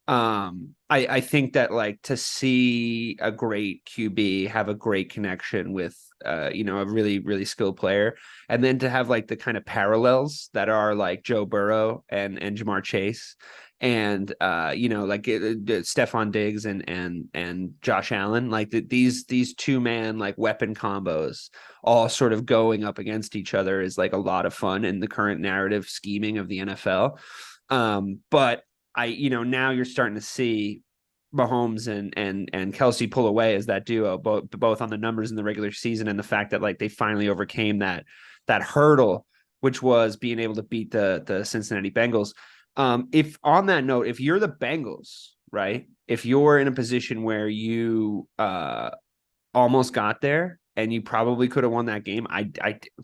I think that like to see a great QB have a great connection with a really, really skilled player, and then to have like the kind of parallels that are like Joe Burrow and Jamar Chase and like Stephon Diggs and Josh Allen, like these two man like weapon combos all sort of going up against each other is like a lot of fun in the current narrative scheming of the NFL. But now you're starting to see Mahomes and Kelce pull away as that duo, both on the numbers in the regular season and the fact that like they finally overcame that hurdle, which was being able to beat the Cincinnati Bengals. If on that note, if you're the Bengals, right, if you're in a position where you almost got there and you probably could have won that game, I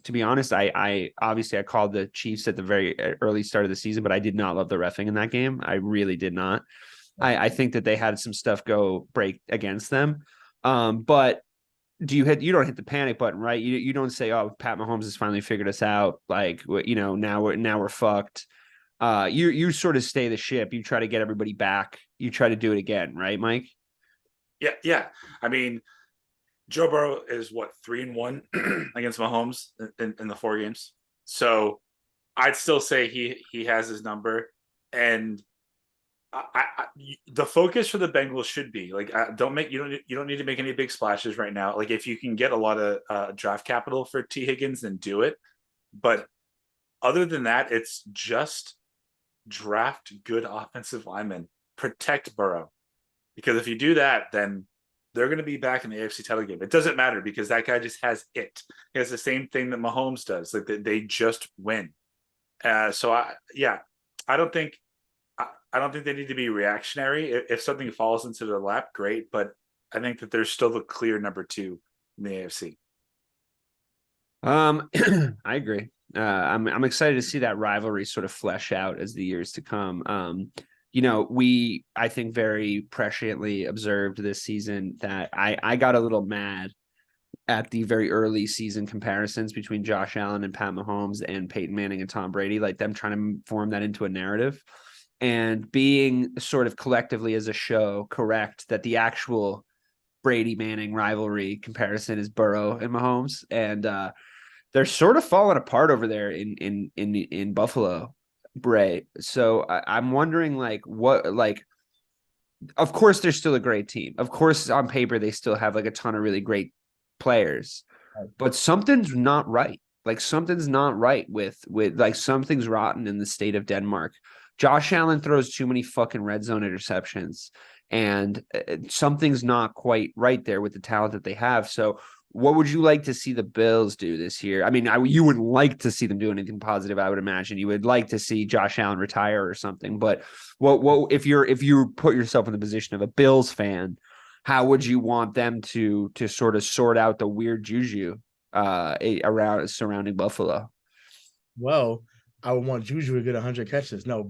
to be honest, I obviously I called the Chiefs at the very early start of the season, but I did not love the reffing in that game. I really did not. I think that they had some stuff go break against them. But you don't hit the panic button, right? You don't say, oh, Pat Mahomes has finally figured us out. Like, now we're fucked. You sort of stay the ship. You try to get everybody back. You try to do it again, right, Mike? Yeah. I mean, Joe Burrow is 3-1 against Mahomes in the 4 games. So I'd still say he has his number. And the focus for the Bengals should be like, you don't need to make any big splashes right now. Like if you can get a lot of draft capital for T Higgins, then do it. But other than that, it's just draft good offensive linemen, protect Burrow, because if you do that, then they're going to be back in the AFC title game. It doesn't matter because that guy just has it. He has the same thing that Mahomes does. Like they just win. So I don't think they need to be reactionary. If something falls into their lap, great. But I think that there's still the clear number 2 in the AFC. I agree. I'm excited to see that rivalry sort of flesh out as the years to come. We, I think, very presciently observed this season that I got a little mad at the very early season comparisons between Josh Allen and Pat Mahomes and Peyton Manning and Tom Brady, like them trying to form that into a narrative and being sort of collectively as a show correct that the actual Brady Manning rivalry comparison is Burrow and Mahomes. And they're sort of falling apart over there in Buffalo, Bray. So I'm wondering of course they're still a great team. Of course on paper they still have like a ton of really great players, but something's not right. Like something's not right with like something's rotten in the state of Denmark. Josh Allen throws too many fucking red zone interceptions, and something's not quite right there with the talent that they have. So what would you like to see the Bills do this year? I mean, you wouldn't like to see them do anything positive, I would imagine. You would like to see Josh Allen retire or something. But what if you put yourself in the position of a Bills fan, how would you want them to sort of sort out the weird juju around surrounding Buffalo? Well, I would want JuJu to get 100 catches. No.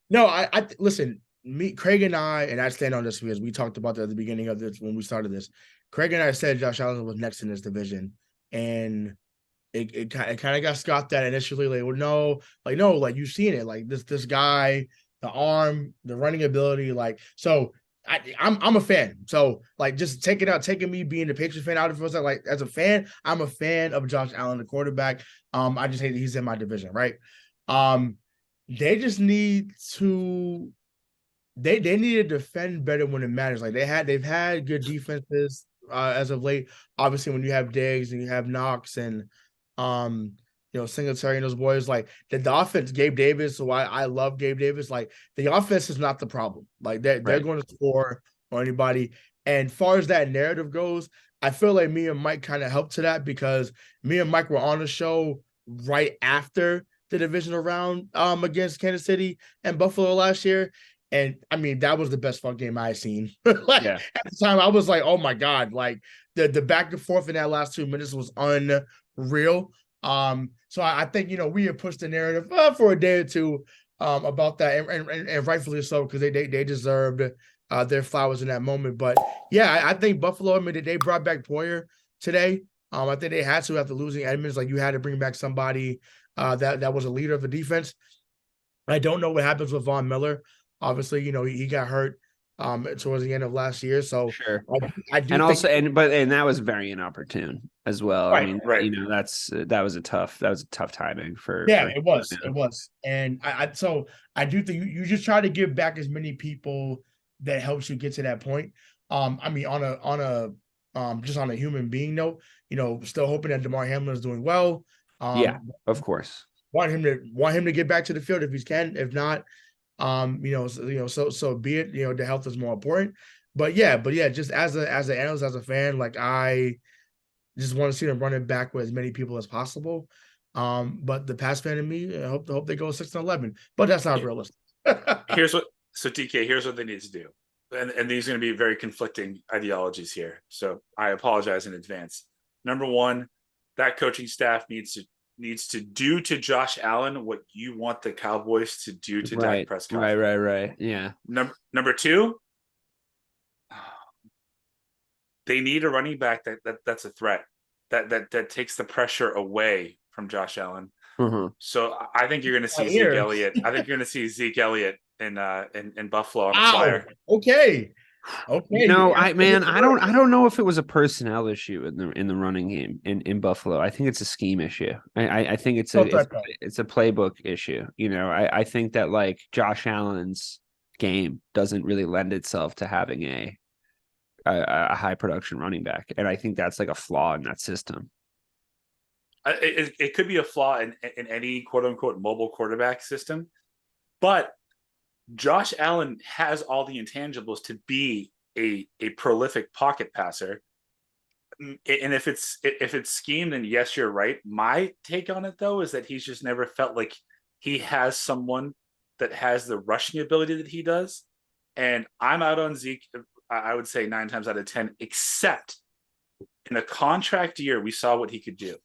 No, I listen, Craig and I stand on this because we talked about that at the beginning of this when we started this. Craig and I said Josh Allen was next in this division, and it kind of got scoffed at initially. No, you've seen it. Like this guy, the arm, the running ability, so. I'm a fan. So just taking me being the Patriots fan out of it, like as a fan, I'm a fan of Josh Allen, the quarterback. I just hate that he's in my division, right? They just need to they need to defend better when it matters. Like they've had good defenses as of late. Obviously, when you have Diggs and you have Knox and Singletary and those boys, like the offense, Gabe Davis. So I love Gabe Davis. Like the offense is not the problem. Like they're going to score on anybody. And far as that narrative goes, I feel like me and Mike kind of helped to that because me and Mike were on the show right after the divisional round against Kansas City and Buffalo last year. And I mean, that was the best fun game I seen. At the time, I was like, oh my God, like the back and forth in that last 2 minutes was unreal. So I think, we have pushed the narrative for a day or two about that, and rightfully so, because they deserved their flowers in that moment. But yeah, I think Buffalo, I mean, they brought back Poyer today. I think they had to after losing Edmonds. Like you had to bring back somebody that was a leader of the defense. I don't know what happens with Von Miller. Obviously, he got hurt towards the end of last year. So sure, I do. And also, and that was very inopportune as well. Right, I mean, right. that was a tough timing for. Yeah, it was, and I do think you just try to give back as many people that helps you get to that point. I mean, on a just on a human being note, still hoping that DeMar Hamlin is doing well. Yeah, of course. Want him to get back to the field if he can. If not, so be it. The health is more important. But yeah, just as an analyst, as a fan, like I just want to see them running back with as many people as possible. But the pass fan in me, I hope they go 6-11, but that's not realistic. Here's what they need to do. And these are going to be very conflicting ideologies here. So I apologize in advance. Number one, that coaching staff needs to do to Josh Allen what you want the Cowboys to do to Dak Prescott. Right. Yeah. Number two, they need a running back that's a threat that takes the pressure away from Josh Allen. Mm-hmm. So I think you're going to see Zeke Elliott. I think you're going to see Zeke Elliott in Buffalo on a flyer. Okay. I don't know if it was a personnel issue in the running game in Buffalo. I think it's a scheme issue. I think it's a playbook issue. I think that like Josh Allen's game doesn't really lend itself to having a high production running back, and I think that's like a flaw in that system. It could be a flaw in any quote unquote mobile quarterback system, but Josh Allen has all the intangibles to be a prolific pocket passer. And if it's schemed, then yes, you're right. My take on it though is that he's just never felt like he has someone that has the rushing ability that he does. And I'm out on Zeke, I would say 9 times out of 10, except in a contract year, we saw what he could do.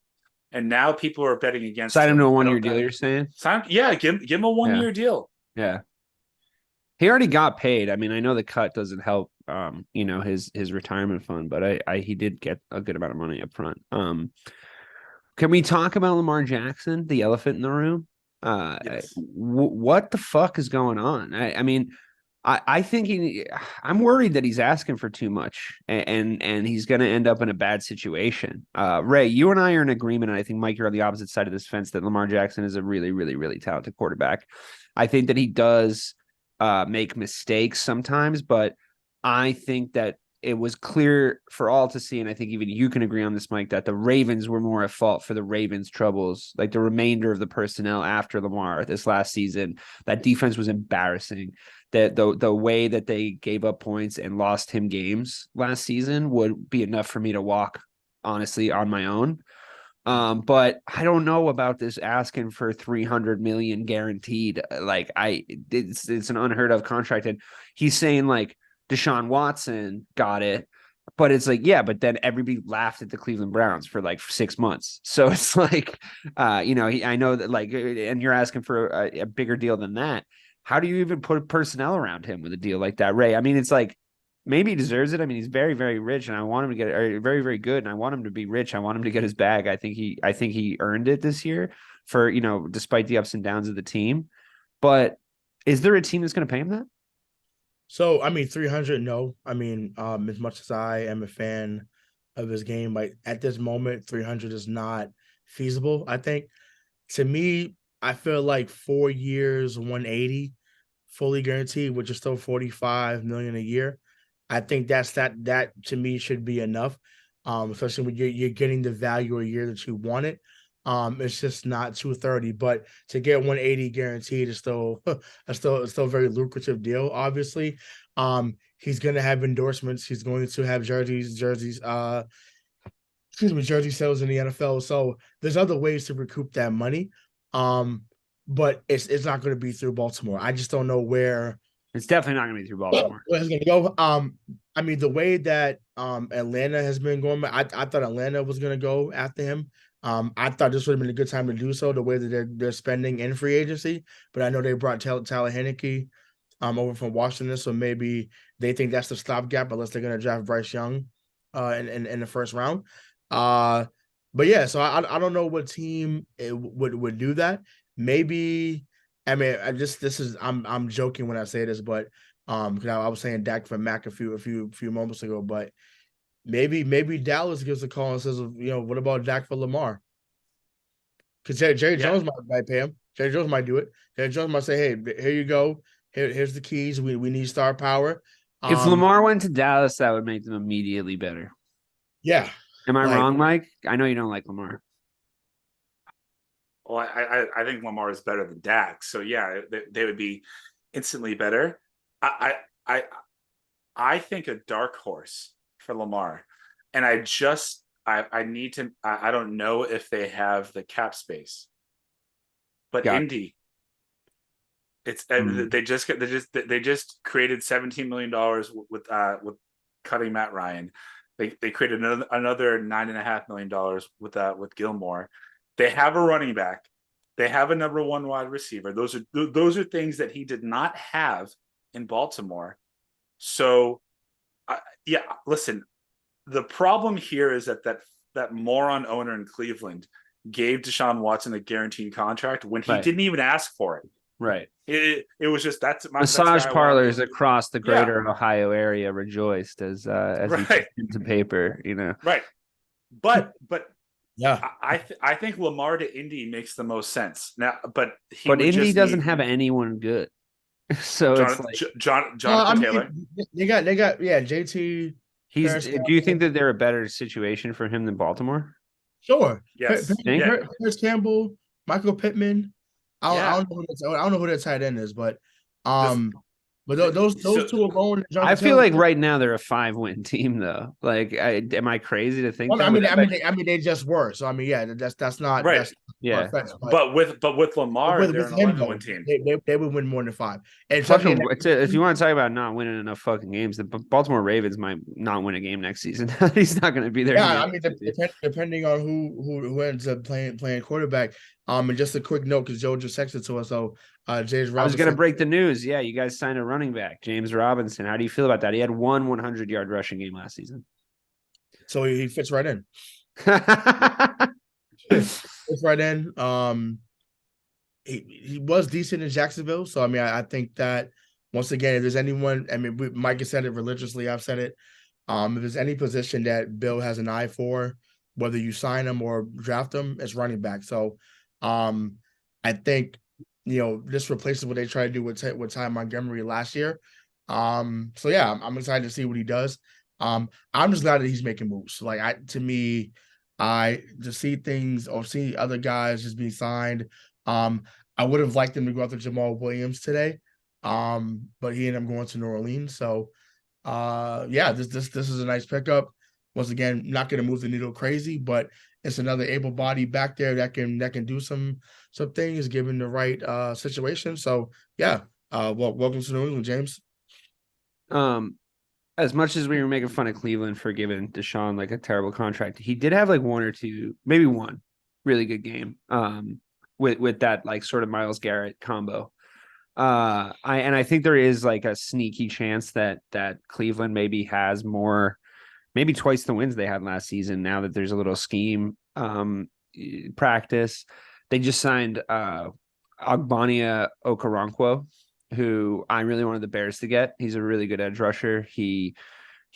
And now people are betting against Sign him to a 1-year deal, you're saying? Give him a 1-year deal. Yeah. He already got paid. I mean, I know the cut doesn't help his retirement fund, but he did get a good amount of money up front. Can we talk about Lamar Jackson, the elephant in the room? Yes. What the fuck is going on? I mean, I think I'm worried that he's asking for too much and he's going to end up in a bad situation. Ray, you and I are in agreement. And I think Mike, you're on the opposite side of this fence that Lamar Jackson is a really, really, really talented quarterback. I think that he does make mistakes sometimes, but I think that it was clear for all to see, and I think even you can agree on this, Mike, that the Ravens were more at fault for the Ravens' troubles, like the remainder of the personnel after Lamar this last season. That defense was embarrassing. That the way that they gave up points and lost him games last season would be enough for me to walk, honestly, on my own. But I don't know about this asking for $300 million guaranteed. Like it's an unheard of contract, and he's saying like Deshaun Watson got it, but it's like, yeah, but then everybody laughed at the Cleveland Browns for like 6 months. So it's like, I know that like, and you're asking for a bigger deal than that. How do you even put personnel around him with a deal like that, Ray? I mean, it's like, maybe he deserves it. I mean, he's very, very rich, and I want him to get very, very good, and I want him to be rich. I want him to get his bag. I think he earned it this year for, despite the ups and downs of the team. But is there a team that's going to pay him that? So, I mean, 300, no. I mean, as much as I am a fan of his game, like at this moment, 300 is not feasible. I think to me, I feel like 4 years, 180 fully guaranteed, which is still $45 million a year. I think that to me should be enough. Especially when you're getting the value a year that you wanted. It's just not 230, but to get 180 guaranteed is still a very lucrative deal, obviously. He's gonna have endorsements, he's going to have jerseys, jersey sales in the NFL. So there's other ways to recoup that money. But it's not gonna be through Baltimore. I just don't know where It's definitely not going to be through Baltimore. where it's gonna go. I mean, the way that Atlanta has been going, I thought Atlanta was gonna go after him. I thought this would have been a good time to do so, the way that they're spending in free agency. But I know they brought Tyler Heineke over from Washington, so maybe they think that's the stopgap unless they're gonna draft Bryce Young in the first round. But yeah, so I don't know what team would do that. Maybe I mean I'm joking when I say this, but because I was saying Dak for Mac a few moments ago, but maybe Dallas gives a call and says, what about Dak for Lamar? Because Jerry Jones might pay him. Jerry Jones might do it. Jerry Jones might say, "Hey, here you go. Here's the keys. We need star power." If Lamar went to Dallas, that would make them immediately better. Yeah. Am I wrong, Mike? I know you don't like Lamar. Well, I think Lamar is better than Dak. So yeah, they would be instantly better. I think a dark horse for Lamar, and I need to. I don't know if they have the cap space, but Indy. It's they just created $17 million with cutting Matt Ryan. They created another $9.5 million with Gilmore. They have a running back. They have a number one wide receiver. Those are things that he did not have in Baltimore. So, listen. The problem here is that moron owner in Cleveland gave Deshaun Watson a guaranteed contract when he didn't even ask for it. Right. It was just massage parlors across the greater Ohio area rejoiced as he put into paper, Right. But yeah, I think Lamar to Indy makes the most sense now. But Indy doesn't have anyone good, so Jonathan, it's like Jonathan Taylor. They got JT. Do you think that they're a better situation for him than Baltimore? Sure. Yes. Paris Campbell, Michael Pittman. I don't know who their tight end is, but those two alone. I feel like right now they're a 5-win team, though. Like, am I crazy to think? I mean, they just were. So I mean, yeah, that's not right. But with Lamar, they're an 11-win team. They would win more than 5. And if you want to talk about not winning enough fucking games, the Baltimore Ravens might not win a game next season. He's not going to be there. Yeah, I mean, depending on who ends up playing quarterback. And just a quick note, because Joe just texted to us. So, James Robinson. I was going to break the news. Yeah, you guys signed a running back, James Robinson. How do you feel about that? He had one 100-yard rushing game last season. So he fits right in. Fits right in. He was decent in Jacksonville. So, I mean, I think that, once again, if there's anyone, I mean, Mike has said it religiously. I've said it. If there's any position that Bill has an eye for, whether you sign him or draft him, it's running back. So, I think, this replaces what they tried to do with Ty Montgomery last year. So yeah, I'm excited to see what he does. I'm just glad that he's making moves. Like to see things or see other guys just being signed. I would have liked him to go after Jamal Williams today. But he ended up going to New Orleans. So yeah, this is a nice pickup. Once again, not going to move the needle crazy, but it's another able body back there that can do some things given the right situation. So yeah, welcome to New England, James. As much as we were making fun of Cleveland for giving Deshaun like a terrible contract, he did have like one or two, maybe one really good game. With that like sort of Myles Garrett combo. I think there is like a sneaky chance that Cleveland maybe has more. Maybe twice the wins they had last season. Now that there's a little scheme practice, they just signed Ogbonnia Okoronkwo, who I really wanted the Bears to get. He's a really good edge rusher. They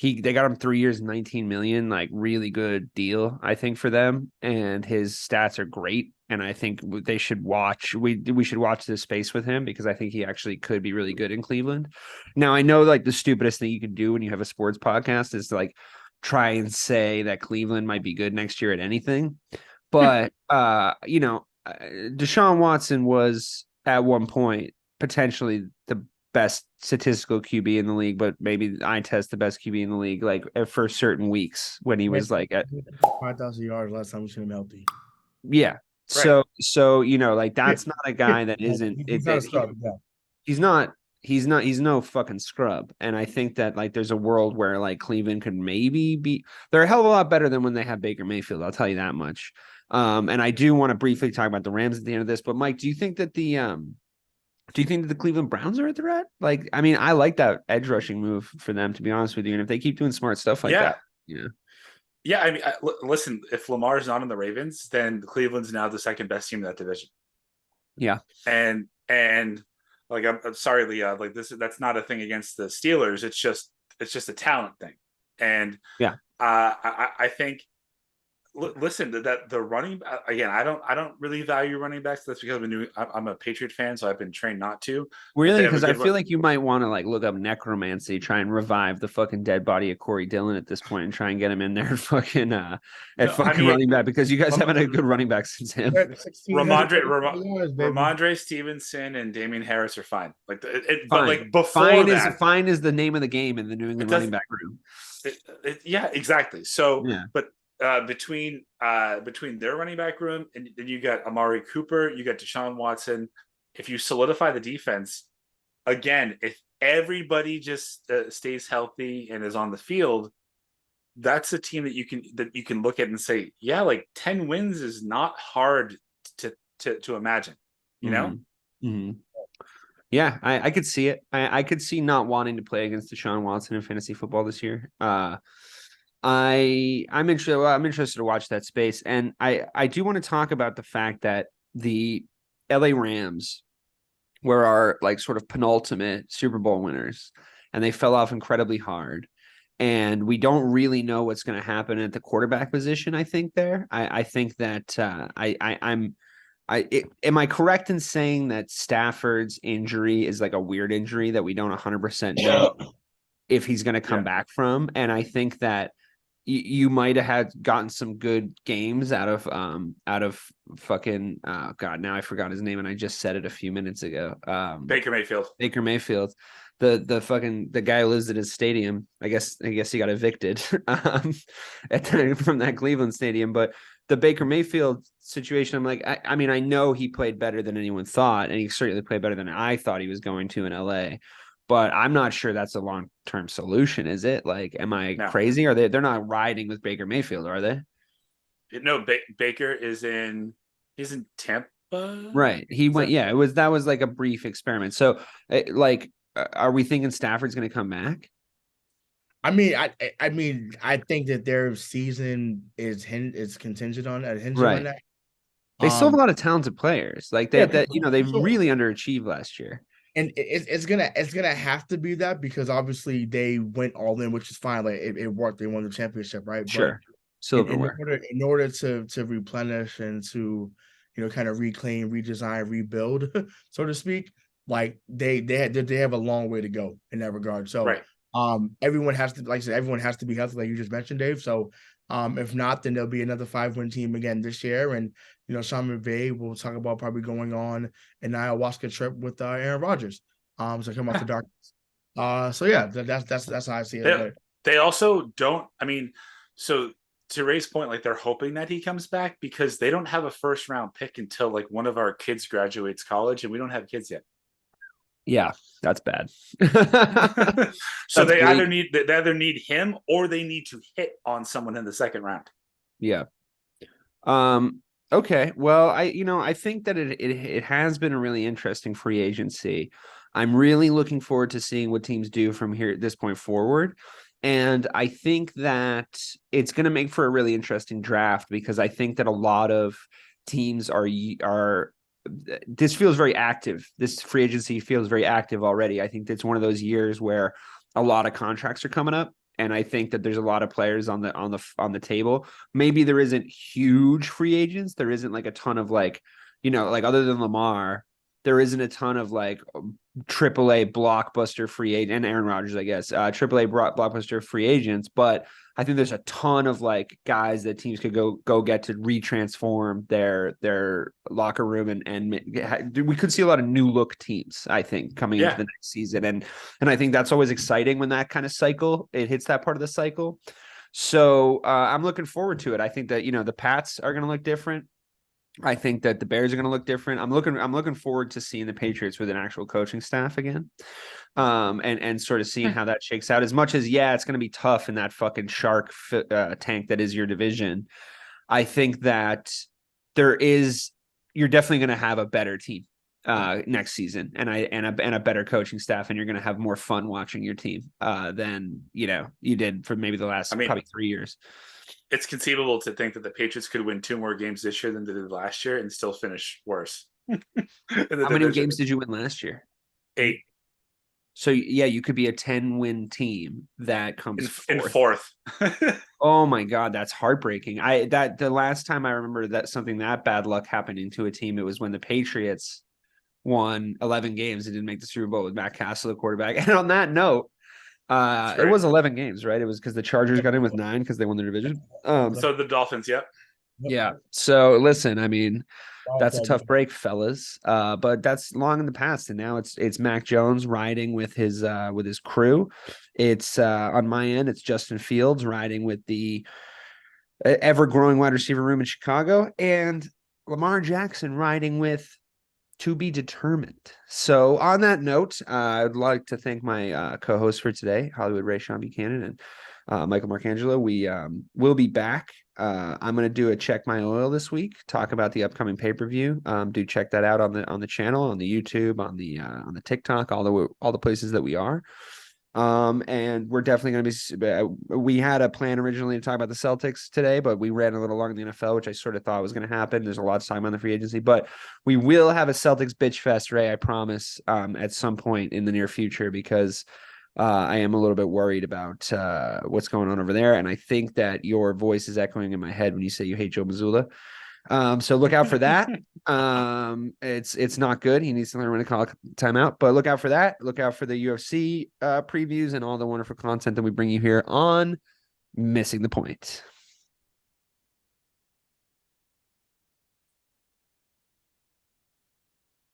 got him 3 years, $19 million, like really good deal, I think, for them. And his stats are great. and I think they should watch. We should watch this space with him because I think he actually could be really good in Cleveland. Now, I know like the stupidest thing you can do when you have a sports podcast is to like try and say that Cleveland might be good next year at anything, but Deshaun Watson was at one point potentially the best statistical QB in the league, but maybe I test the best QB in the league, like for certain weeks when he was like at 5,000 yards last time we seen him healthy. Yeah. Right. So like that's not a guy that isn't He's not a scrub. Yeah. he's no fucking scrub. And I think that like there's a world where like Cleveland could maybe be they're a hell of a lot better than when they have Baker Mayfield, I'll tell you that much. And I do want to briefly talk about the Rams at the end of this, but Mike, do you think that the Cleveland Browns are a threat? Like, I mean, I like that edge rushing move for them, to be honest with you. And if they keep doing smart stuff like that, Yeah, I mean, listen, if Lamar's not in the Ravens, then Cleveland's now the second best team in that division. Yeah. And like, I'm sorry, Leah, like that's not a thing against the Steelers. It's just a talent thing. And I think, listen, that the running again, I don't really value running backs. That's because I'm a Patriot fan, so I've been trained not to. Really, because I feel like you might want to like look up necromancy, try and revive the fucking dead body of Corey Dillon at this point, and try and get him in there fucking running back because you guys haven't had a good running back since him. Ramondre Stevenson and Damian Harris are fine. Like but like before fine is the name of the game in the New England running back room. Yeah, exactly. So, yeah. But between their running back room and then you got Amari Cooper, you got Deshaun Watson. If you solidify the defense again, if everybody just stays healthy and is on the field, that's a team that you can look at and say, yeah, like 10 wins is not hard to imagine, you know? Mm-hmm. Yeah, I could see it. I could see not wanting to play against Deshaun Watson in fantasy football this year. I'm interested to watch that space. And I do want to talk about the fact that the LA Rams were our like sort of penultimate Super Bowl winners, and they fell off incredibly hard. And we don't really know what's going to happen at the quarterback position. I think I think that am I correct in saying that Stafford's injury is like a weird injury that we don't 100% know if he's going to come back from? And I think that you might have gotten some good games out of fucking God, now I forgot his name and I just said it a few minutes ago. Baker Mayfield. The guy who lives at his stadium. I guess he got evicted from that Cleveland stadium. But the Baker Mayfield situation, I'm like, I mean, I know he played better than anyone thought, and he certainly played better than I thought he was going to in LA. But I'm not sure that's a long-term solution, is it? Like, am I crazy? Are they're not riding with Baker Mayfield, are they? No, Baker he's in Tampa. Right. That was like a brief experiment. So are we thinking Stafford's going to come back? I mean, I think that their season is contingent on that. On that. They still have a lot of talented players. Like they really underachieved last year. And it's gonna have to be that because obviously they went all in, which is fine. Like it worked. They won the championship, right? Sure. Silverware. In order to replenish and to kind of reclaim, redesign, rebuild, so to speak, like they have a long way to go in that regard. So everyone has to, like I said, everyone has to be healthy, like you just mentioned, Dave. So if not, then there'll be another 5-win team again this year. And Sean McVay will talk about probably going on an ayahuasca trip with Aaron Rodgers. So come out the darkness. So yeah, that's how I see it. They also don't. I mean, so to Ray's point, like they're hoping that he comes back because they don't have a first-round pick until like one of our kids graduates college, and we don't have kids yet. Yeah, that's bad. So they either need him or they need to hit on someone in the second round. Yeah. Okay. Well, I think that it has been a really interesting free agency. I'm really looking forward to seeing what teams do from here at this point forward. And I think that it's going to make for a really interesting draft because I think that a lot of teams are this feels very active. This free agency feels very active already. I think it's one of those years where a lot of contracts are coming up And I think that there's a lot of players on the table. Maybe there isn't huge free agents. There isn't like a ton of like, like other than Lamar, there isn't a ton of like AAA blockbuster free agent and Aaron Rodgers, I guess, AAA blockbuster free agents. But I think there's a ton of like guys that teams could go get to retransform their locker room and we could see a lot of new look teams, I think, coming into the next season. And I think that's always exciting when that kind of cycle, it hits that part of the cycle. So I'm looking forward to it. I think that, the Pats are going to look different. I think that the Bears are going to look different. I'm looking forward to seeing the Patriots with an actual coaching staff again, and sort of seeing how that shakes out. As much as it's going to be tough in that fucking shark tank that is your division. I think that you're definitely going to have a better team next season, and a better coaching staff, and you're going to have more fun watching your team than you did for maybe the last probably 3 years. It's conceivable to think that the Patriots could win 2 more games this year than they did last year and still finish worse. How many games did you win last year? 8. So you could be a 10-win team that comes in fourth. Oh my God, that's heartbreaking. The last time I remember that something that bad luck happening to a team, it was when the Patriots won 11 games and didn't make the Super Bowl with Matt Castle, the quarterback. And on that note, it was 11 games, right? It was because the Chargers got in with 9 because they won their division. So the Dolphins, yeah. So listen, I mean, that's a tough break, fellas. But that's long in the past, and now it's Mac Jones riding with his crew. It's on my end, it's Justin Fields riding with the ever-growing wide receiver room in Chicago, and Lamar Jackson riding with to be determined. So on that note, I'd like to thank my co-host for today, Hollywood Ray Buchanan and Michael Marcangelo. We will be back. I'm going to do a check my oil this week, talk about the upcoming pay-per-view. Do check that out on the channel, on the YouTube, on the TikTok, all the places that we are. And we're definitely going to be, we had a plan originally to talk about the Celtics today, but we ran a little long in the NFL, which I sort of thought was going to happen. There's a lot of time on the free agency, but we will have a Celtics bitch fest, Ray, I promise, at some point in the near future, because I am a little bit worried about what's going on over there. And I think that your voice is echoing in my head when you say you hate Joe Mazzulla. So look out for that. It's not good. He needs to learn when to call timeout, but look out for that. Look out for the UFC previews and all the wonderful content that we bring you here on Missing the Point.